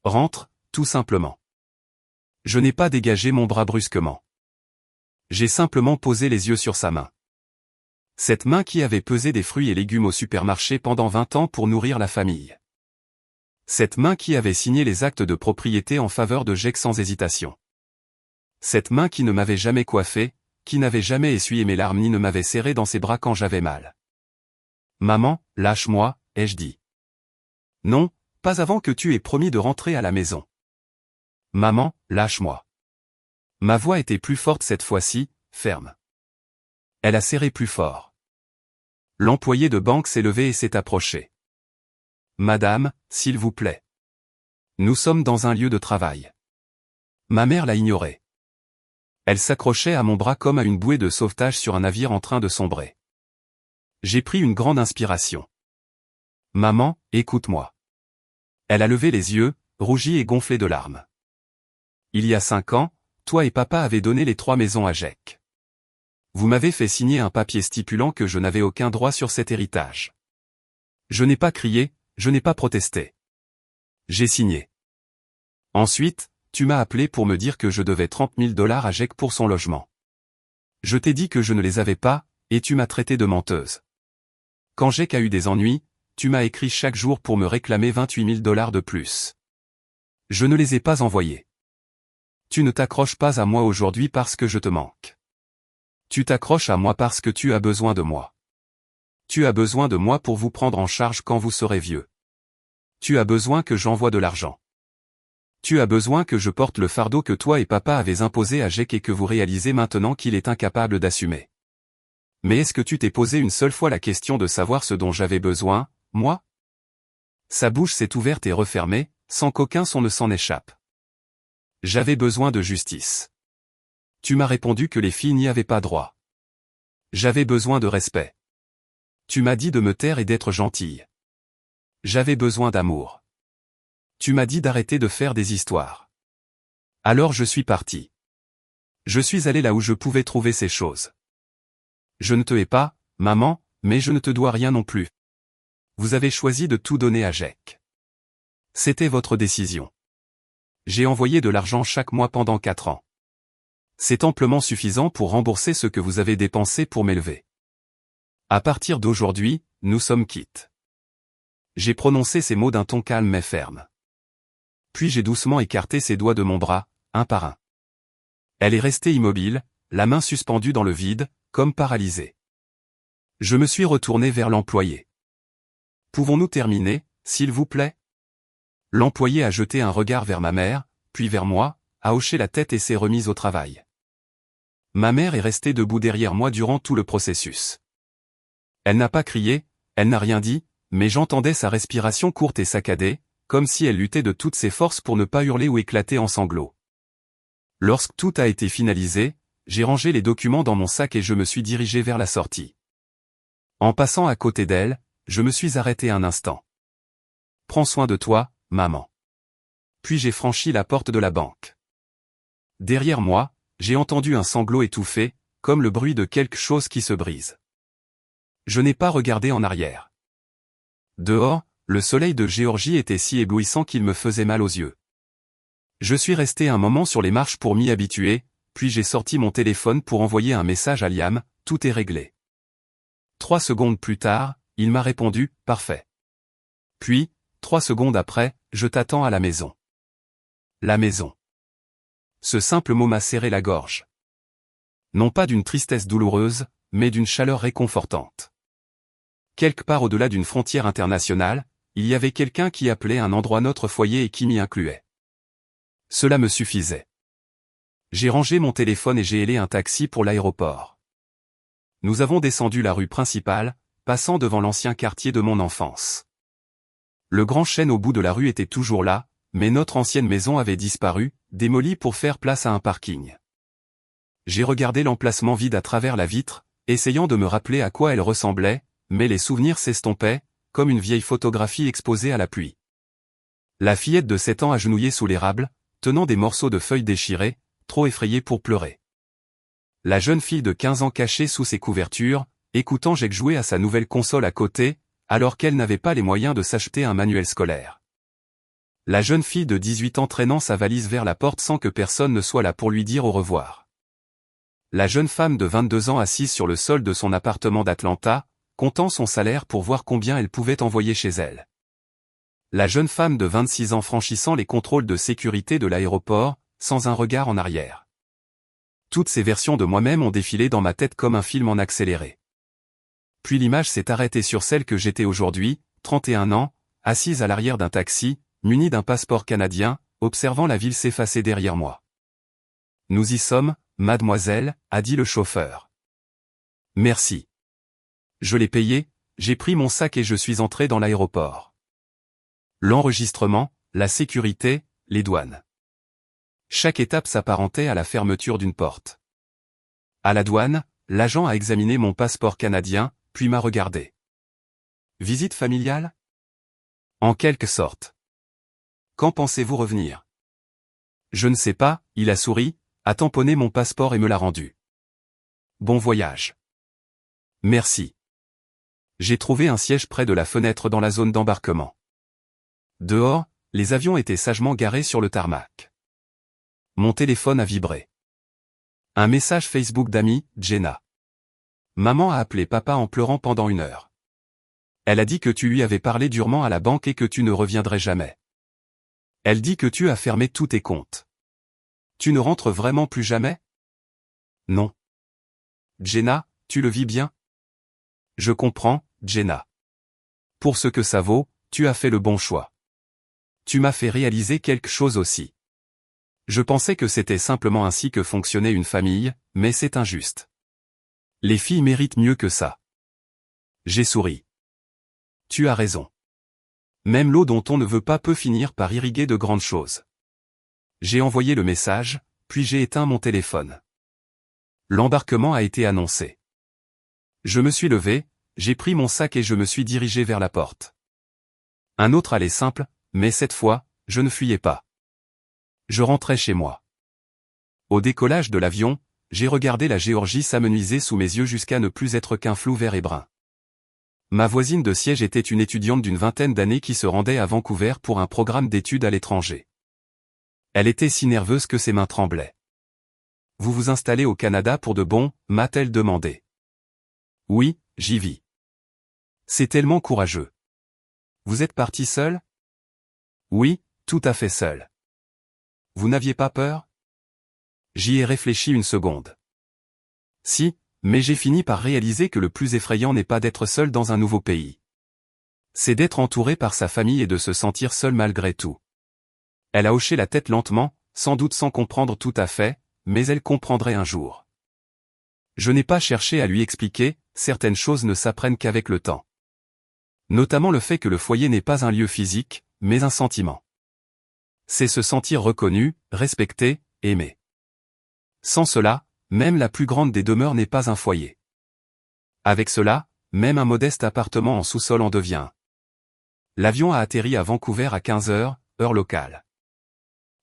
Rentre, tout simplement. Je n'ai pas dégagé mon bras brusquement. J'ai simplement posé les yeux sur sa main. Cette main qui avait pesé des fruits et légumes au supermarché pendant 20 ans pour nourrir la famille. Cette main qui avait signé les actes de propriété en faveur de Jake sans hésitation. Cette main qui ne m'avait jamais coiffé, qui n'avait jamais essuyé mes larmes ni ne m'avait serré dans ses bras quand j'avais mal. Maman, lâche-moi, ai-je dit. Non, pas avant que tu aies promis de rentrer à la maison. Maman, lâche-moi. Ma voix était plus forte cette fois-ci, ferme. Elle a serré plus fort. L'employé de banque s'est levé et s'est approché. Madame, s'il vous plaît. Nous sommes dans un lieu de travail. Ma mère l'a ignoré. Elle s'accrochait à mon bras comme à une bouée de sauvetage sur un navire en train de sombrer. J'ai pris une grande inspiration. Maman, écoute-moi. Elle a levé les yeux, rougie et gonflée de larmes. Il y a 5 ans, toi et papa avez donné les 3 maisons à Jake. Vous m'avez fait signer un papier stipulant que je n'avais aucun droit sur cet héritage. Je n'ai pas crié, je n'ai pas protesté. J'ai signé. Ensuite, tu m'as appelé pour me dire que je devais 30 000 $ à Jake pour son logement. Je t'ai dit que je ne les avais pas, et tu m'as traité de menteuse. Quand Jake a eu des ennuis, tu m'as écrit chaque jour pour me réclamer 28 000 $ de plus. Je ne les ai pas envoyés. Tu ne t'accroches pas à moi aujourd'hui parce que je te manque. Tu t'accroches à moi parce que tu as besoin de moi. Tu as besoin de moi pour vous prendre en charge quand vous serez vieux. Tu as besoin que j'envoie de l'argent. Tu as besoin que je porte le fardeau que toi et papa avez imposé à Jake et que vous réalisez maintenant qu'il est incapable d'assumer. Mais est-ce que tu t'es posé une seule fois la question de savoir ce dont j'avais besoin, moi? Sa bouche s'est ouverte et refermée, sans qu'aucun son ne s'en échappe. J'avais besoin de justice. Tu m'as répondu que les filles n'y avaient pas droit. J'avais besoin de respect. Tu m'as dit de me taire et d'être gentille. J'avais besoin d'amour. Tu m'as dit d'arrêter de faire des histoires. Alors je suis parti. Je suis allé là où je pouvais trouver ces choses. Je ne te hais pas, maman, mais je ne te dois rien non plus. Vous avez choisi de tout donner à Jake. C'était votre décision. J'ai envoyé de l'argent chaque mois pendant 4 ans. C'est amplement suffisant pour rembourser ce que vous avez dépensé pour m'élever. À partir d'aujourd'hui, nous sommes quittes. J'ai prononcé ces mots d'un ton calme mais ferme. Puis j'ai doucement écarté ses doigts de mon bras, un par un. Elle est restée immobile, la main suspendue dans le vide, comme paralysée. Je me suis retourné vers l'employé. Pouvons-nous terminer, s'il vous plaît? L'employé a jeté un regard vers ma mère, puis vers moi, a hoché la tête et s'est remise au travail. Ma mère est restée debout derrière moi durant tout le processus. Elle n'a pas crié, elle n'a rien dit, mais j'entendais sa respiration courte et saccadée, comme si elle luttait de toutes ses forces pour ne pas hurler ou éclater en sanglots. Lorsque tout a été finalisé, j'ai rangé les documents dans mon sac et je me suis dirigé vers la sortie. En passant à côté d'elle, je me suis arrêté un instant. Prends soin de toi, maman. Puis j'ai franchi la porte de la banque. Derrière moi, j'ai entendu un sanglot étouffé, comme le bruit de quelque chose qui se brise. Je n'ai pas regardé en arrière. Dehors, le soleil de Géorgie était si éblouissant qu'il me faisait mal aux yeux. Je suis resté un moment sur les marches pour m'y habituer, puis j'ai sorti mon téléphone pour envoyer un message à Liam, tout est réglé. 3 secondes plus tard, il m'a répondu, parfait. Puis, 3 secondes après, je t'attends à la maison. La maison. Ce simple mot m'a serré la gorge. Non pas d'une tristesse douloureuse, mais d'une chaleur réconfortante. Quelque part au-delà d'une frontière internationale, il y avait quelqu'un qui appelait un endroit notre foyer et qui m'y incluait. Cela me suffisait. J'ai rangé mon téléphone et j'ai hélé un taxi pour l'aéroport. Nous avons descendu la rue principale, passant devant l'ancien quartier de mon enfance. Le grand chêne au bout de la rue était toujours là, mais notre ancienne maison avait disparu, démolie pour faire place à un parking. J'ai regardé l'emplacement vide à travers la vitre, essayant de me rappeler à quoi elle ressemblait, mais les souvenirs s'estompaient, comme une vieille photographie exposée à la pluie. La fillette de 7 ans agenouillée sous l'érable, tenant des morceaux de feuilles déchirées, trop effrayée pour pleurer. La jeune fille de 15 ans cachée sous ses couvertures, écoutant Jake jouer à sa nouvelle console à côté, alors qu'elle n'avait pas les moyens de s'acheter un manuel scolaire. La jeune fille de 18 ans traînant sa valise vers la porte sans que personne ne soit là pour lui dire au revoir. La jeune femme de 22 ans assise sur le sol de son appartement d'Atlanta, comptant son salaire pour voir combien elle pouvait envoyer chez elle. La jeune femme de 26 ans franchissant les contrôles de sécurité de l'aéroport, sans un regard en arrière. Toutes ces versions de moi-même ont défilé dans ma tête comme un film en accéléré. Puis l'image s'est arrêtée sur celle que j'étais aujourd'hui, 31 ans, assise à l'arrière d'un taxi, muni d'un passeport canadien, observant la ville s'effacer derrière moi. Nous y sommes, mademoiselle, a dit le chauffeur. Merci. Je l'ai payé, j'ai pris mon sac et je suis entré dans l'aéroport. L'enregistrement, la sécurité, les douanes. Chaque étape s'apparentait à la fermeture d'une porte. À la douane, l'agent a examiné mon passeport canadien, puis m'a regardé. Visite familiale? En quelque sorte. Quand pensez-vous revenir? Je ne sais pas, il a souri, a tamponné mon passeport et me l'a rendu. Bon voyage. Merci. J'ai trouvé un siège près de la fenêtre dans la zone d'embarquement. Dehors, les avions étaient sagement garés sur le tarmac. Mon téléphone a vibré. Un message Facebook d'ami, Jenna. Maman a appelé papa en pleurant pendant 1 heure. Elle a dit que tu lui avais parlé durement à la banque et que tu ne reviendrais jamais. Elle dit que tu as fermé tous tes comptes. Tu ne rentres vraiment plus jamais? Non. Jenna, tu le vis bien? Je comprends, Jenna. Pour ce que ça vaut, tu as fait le bon choix. Tu m'as fait réaliser quelque chose aussi. Je pensais que c'était simplement ainsi que fonctionnait une famille, mais c'est injuste. Les filles méritent mieux que ça. J'ai souri. Tu as raison. Même l'eau dont on ne veut pas peut finir par irriguer de grandes choses. J'ai envoyé le message, puis j'ai éteint mon téléphone. L'embarquement a été annoncé. Je me suis levé, j'ai pris mon sac et je me suis dirigé vers la porte. Un autre allait simple, mais cette fois, je ne fuyais pas. Je rentrais chez moi. Au décollage de l'avion, j'ai regardé la Géorgie s'amenuiser sous mes yeux jusqu'à ne plus être qu'un flou vert et brun. Ma voisine de siège était une étudiante d'une vingtaine d'années qui se rendait à Vancouver pour un programme d'études à l'étranger. Elle était si nerveuse que ses mains tremblaient. « Vous vous installez au Canada pour de bon ?» m'a-t-elle demandé. « Oui, j'y vis. »« C'est tellement courageux. »« Vous êtes parti seul ?»« Oui, tout à fait seul. Vous n'aviez pas peur? J'y ai réfléchi une seconde. Si, mais j'ai fini par réaliser que le plus effrayant n'est pas d'être seul dans un nouveau pays. C'est d'être entouré par sa famille et de se sentir seul malgré tout. Elle a hoché la tête lentement, sans doute sans comprendre tout à fait, mais elle comprendrait un jour. Je n'ai pas cherché à lui expliquer, certaines choses ne s'apprennent qu'avec le temps. Notamment le fait que le foyer n'est pas un lieu physique, mais un sentiment. C'est se sentir reconnu, respecté, aimé. Sans cela, même la plus grande des demeures n'est pas un foyer. Avec cela, même un modeste appartement en sous-sol en devient un. L'avion a atterri à Vancouver à 15h, heure locale.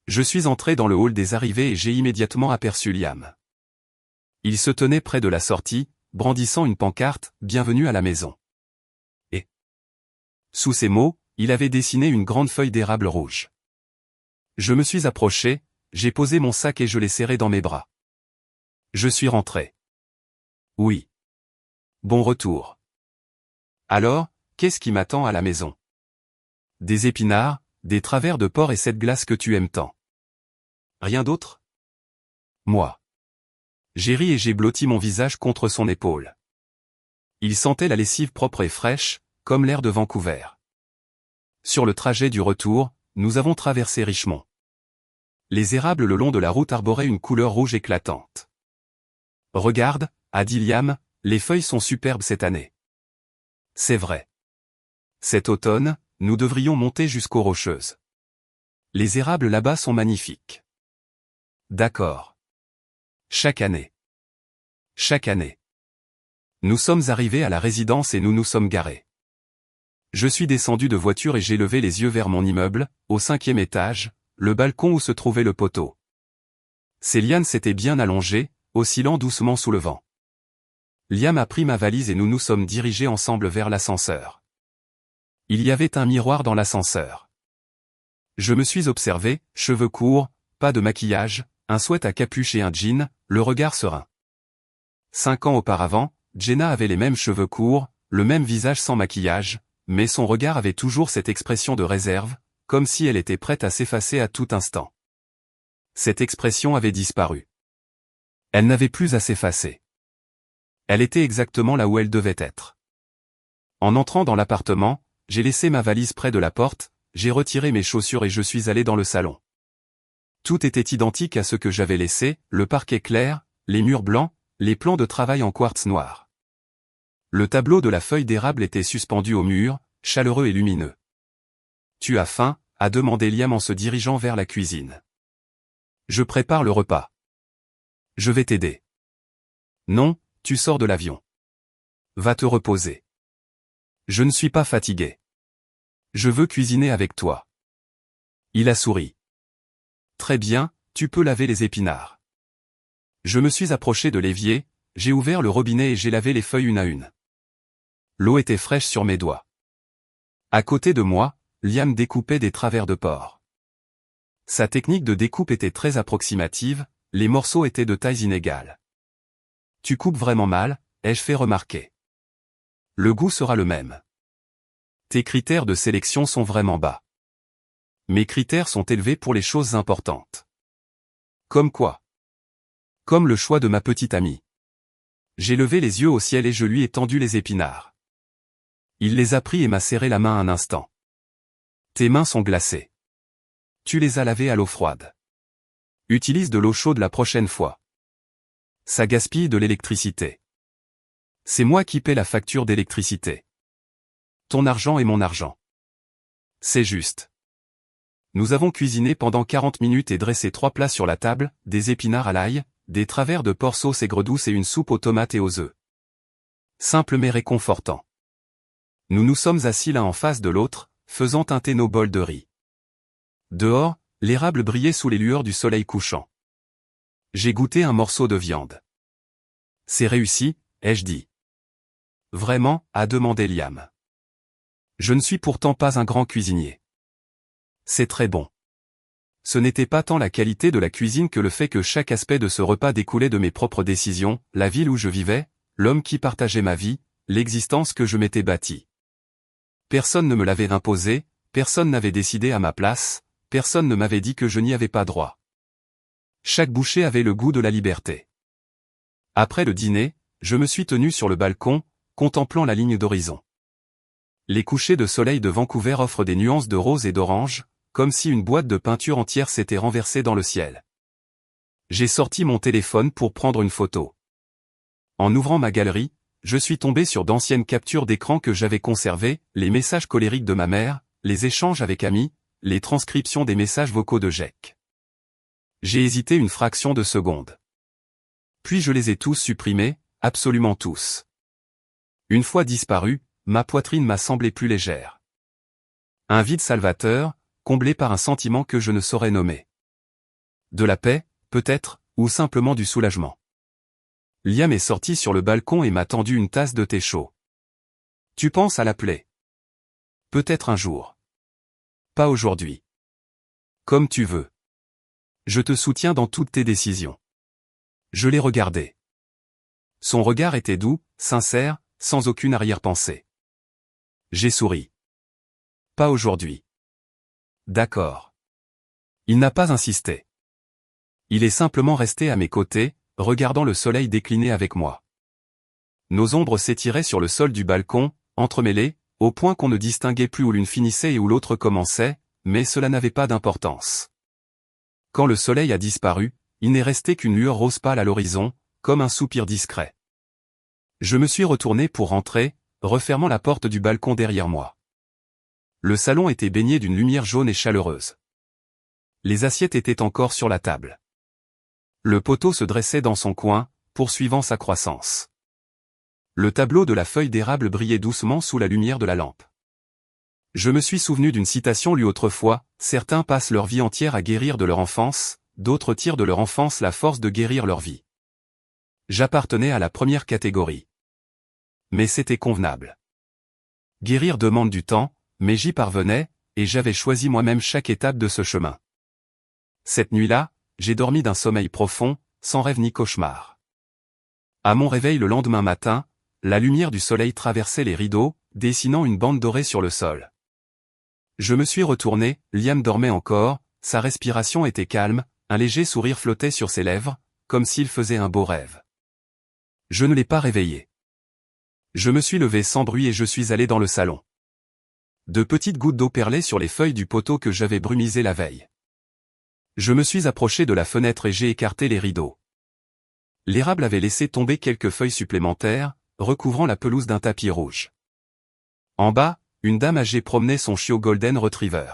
Je suis entré dans le hall des arrivées et j'ai immédiatement aperçu Liam. Il se tenait près de la sortie, brandissant une pancarte « Bienvenue à la maison ». Et, sous ces mots, il avait dessiné une grande feuille d'érable rouge. Je me suis approché, j'ai posé mon sac et je l'ai serré dans mes bras. Je suis rentré. Oui. Bon retour. Alors, qu'est-ce qui m'attend à la maison? Des épinards, des travers de porc et cette glace que tu aimes tant. Rien d'autre? Moi. J'ai ri et j'ai blotti mon visage contre son épaule. Il sentait la lessive propre et fraîche, comme l'air de Vancouver. Sur le trajet du retour, nous avons traversé Richmond. Les érables le long de la route arboraient une couleur rouge éclatante. Regarde, a dit Liam, les feuilles sont superbes cette année. C'est vrai. Cet automne, nous devrions monter jusqu'aux Rocheuses. Les érables là-bas sont magnifiques. D'accord. Chaque année. Chaque année. Nous sommes arrivés à la résidence et nous nous sommes garés. Je suis descendu de voiture et j'ai levé les yeux vers mon immeuble, au 5e étage, le balcon où se trouvait le poteau. Ses lianes s'étaient bien allongées, oscillant doucement sous le vent. Liam a pris ma valise et nous nous sommes dirigés ensemble vers l'ascenseur. Il y avait un miroir dans l'ascenseur. Je me suis observé, cheveux courts, pas de maquillage, un sweat à capuche et un jean, le regard serein. 5 ans auparavant, Jenna avait les mêmes cheveux courts, le même visage sans maquillage, mais son regard avait toujours cette expression de réserve, comme si elle était prête à s'effacer à tout instant. Cette expression avait disparu. Elle n'avait plus à s'effacer. Elle était exactement là où elle devait être. En entrant dans l'appartement, j'ai laissé ma valise près de la porte, j'ai retiré mes chaussures et je suis allé dans le salon. Tout était identique à ce que j'avais laissé, le parquet clair, les murs blancs, les plans de travail en quartz noir. Le tableau de la feuille d'érable était suspendu au mur, chaleureux et lumineux. « Tu as faim ?» a demandé Liam en se dirigeant vers la cuisine. « Je prépare le repas. »« Je vais t'aider. »« Non, tu sors de l'avion. Va te reposer. »« Je ne suis pas fatigué. Je veux cuisiner avec toi. » Il a souri. « Très bien, tu peux laver les épinards. » Je me suis approché de l'évier, j'ai ouvert le robinet et j'ai lavé les feuilles une à une. L'eau était fraîche sur mes doigts. À côté de moi, Liam découpait des travers de porc. Sa technique de découpe était très approximative, les morceaux étaient de tailles inégales. « Tu coupes vraiment mal », ai-je fait remarquer. « Le goût sera le même. » Tes critères de sélection sont vraiment bas. Mes critères sont élevés pour les choses importantes. Comme quoi? Comme le choix de ma petite amie. J'ai levé les yeux au ciel et je lui ai tendu les épinards. Il les a pris et m'a serré la main un instant. Tes mains sont glacées. Tu les as lavées à l'eau froide. Utilise de l'eau chaude la prochaine fois. Ça gaspille de l'électricité. C'est moi qui paie la facture d'électricité. Ton argent est mon argent. C'est juste. Nous avons cuisiné pendant 40 minutes et dressé 3 plats sur la table, des épinards à l'ail, des travers de porc sauce aigre douce et une soupe aux tomates et aux œufs. Simple mais réconfortant. Nous nous sommes assis l'un en face de l'autre, faisant teinter nos bols de riz. Dehors, l'érable brillait sous les lueurs du soleil couchant. J'ai goûté un morceau de viande. C'est réussi, ai-je dit. Vraiment, a demandé Liam. Je ne suis pourtant pas un grand cuisinier. C'est très bon. Ce n'était pas tant la qualité de la cuisine que le fait que chaque aspect de ce repas découlait de mes propres décisions, la ville où je vivais, l'homme qui partageait ma vie, l'existence que je m'étais bâtie. Personne ne me l'avait imposé, personne n'avait décidé à ma place, personne ne m'avait dit que je n'y avais pas droit. Chaque bouchée avait le goût de la liberté. Après le dîner, je me suis tenu sur le balcon, contemplant la ligne d'horizon. Les couchers de soleil de Vancouver offrent des nuances de rose et d'orange, comme si une boîte de peinture entière s'était renversée dans le ciel. J'ai sorti mon téléphone pour prendre une photo. En ouvrant ma galerie, je suis tombé sur d'anciennes captures d'écran que j'avais conservées, les messages colériques de ma mère, les échanges avec amis, les transcriptions des messages vocaux de Jack. J'ai hésité une fraction de seconde. Puis je les ai tous supprimés, absolument tous. Une fois disparus, ma poitrine m'a semblé plus légère. Un vide salvateur, comblé par un sentiment que je ne saurais nommer. De la paix, peut-être, ou simplement du soulagement. Liam est sorti sur le balcon et m'a tendu une tasse de thé chaud. Tu penses à l'appeler? Peut-être un jour. Pas aujourd'hui. Comme tu veux. Je te soutiens dans toutes tes décisions. Je l'ai regardé. Son regard était doux, sincère, sans aucune arrière-pensée. J'ai souri. Pas aujourd'hui. D'accord. Il n'a pas insisté. Il est simplement resté à mes côtés, regardant le soleil décliner avec moi. Nos ombres s'étiraient sur le sol du balcon, entremêlées, au point qu'on ne distinguait plus où l'une finissait et où l'autre commençait, mais cela n'avait pas d'importance. Quand le soleil a disparu, il n'est resté qu'une lueur rose pâle à l'horizon, comme un soupir discret. Je me suis retourné pour rentrer, refermant la porte du balcon derrière moi. Le salon était baigné d'une lumière jaune et chaleureuse. Les assiettes étaient encore sur la table. Le poteau se dressait dans son coin, poursuivant sa croissance. Le tableau de la feuille d'érable brillait doucement sous la lumière de la lampe. Je me suis souvenu d'une citation lue autrefois, « Certains passent leur vie entière à guérir de leur enfance, d'autres tirent de leur enfance la force de guérir leur vie. » J'appartenais à la première catégorie. Mais c'était convenable. Guérir demande du temps, mais j'y parvenais, et j'avais choisi moi-même chaque étape de ce chemin. Cette nuit-là, j'ai dormi d'un sommeil profond, sans rêve ni cauchemar. À mon réveil le lendemain matin, la lumière du soleil traversait les rideaux, dessinant une bande dorée sur le sol. Je me suis retourné, Liam dormait encore, sa respiration était calme, un léger sourire flottait sur ses lèvres, comme s'il faisait un beau rêve. Je ne l'ai pas réveillé. Je me suis levé sans bruit et je suis allé dans le salon. De petites gouttes d'eau perlaient sur les feuilles du poteau que j'avais brumisé la veille. Je me suis approché de la fenêtre et j'ai écarté les rideaux. L'érable avait laissé tomber quelques feuilles supplémentaires, recouvrant la pelouse d'un tapis rouge. En bas, une dame âgée promenait son chiot Golden Retriever.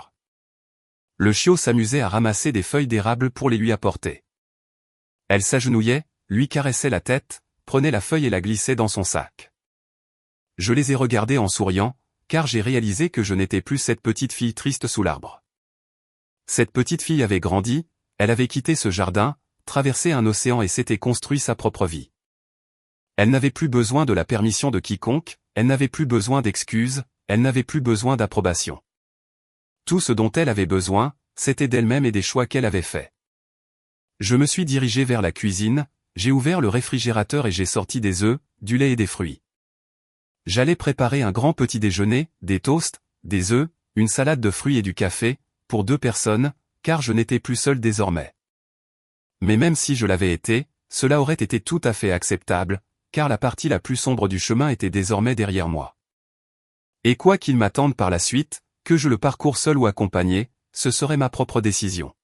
Le chiot s'amusait à ramasser des feuilles d'érable pour les lui apporter. Elle s'agenouillait, lui caressait la tête, prenait la feuille et la glissait dans son sac. Je les ai regardés en souriant, car j'ai réalisé que je n'étais plus cette petite fille triste sous l'arbre. Cette petite fille avait grandi, elle avait quitté ce jardin, traversé un océan et s'était construit sa propre vie. Elle n'avait plus besoin de la permission de quiconque, elle n'avait plus besoin d'excuses, elle n'avait plus besoin d'approbation. Tout ce dont elle avait besoin, c'était d'elle-même et des choix qu'elle avait faits. Je me suis dirigé vers la cuisine, j'ai ouvert le réfrigérateur et j'ai sorti des œufs, du lait et des fruits. J'allais préparer un grand petit déjeuner, des toasts, des œufs, une salade de fruits et du café, pour 2 personnes, car je n'étais plus seul désormais. Mais même si je l'avais été, cela aurait été tout à fait acceptable, car la partie la plus sombre du chemin était désormais derrière moi. Et quoi qu'il m'attende par la suite, que je le parcours seul ou accompagné, ce serait ma propre décision.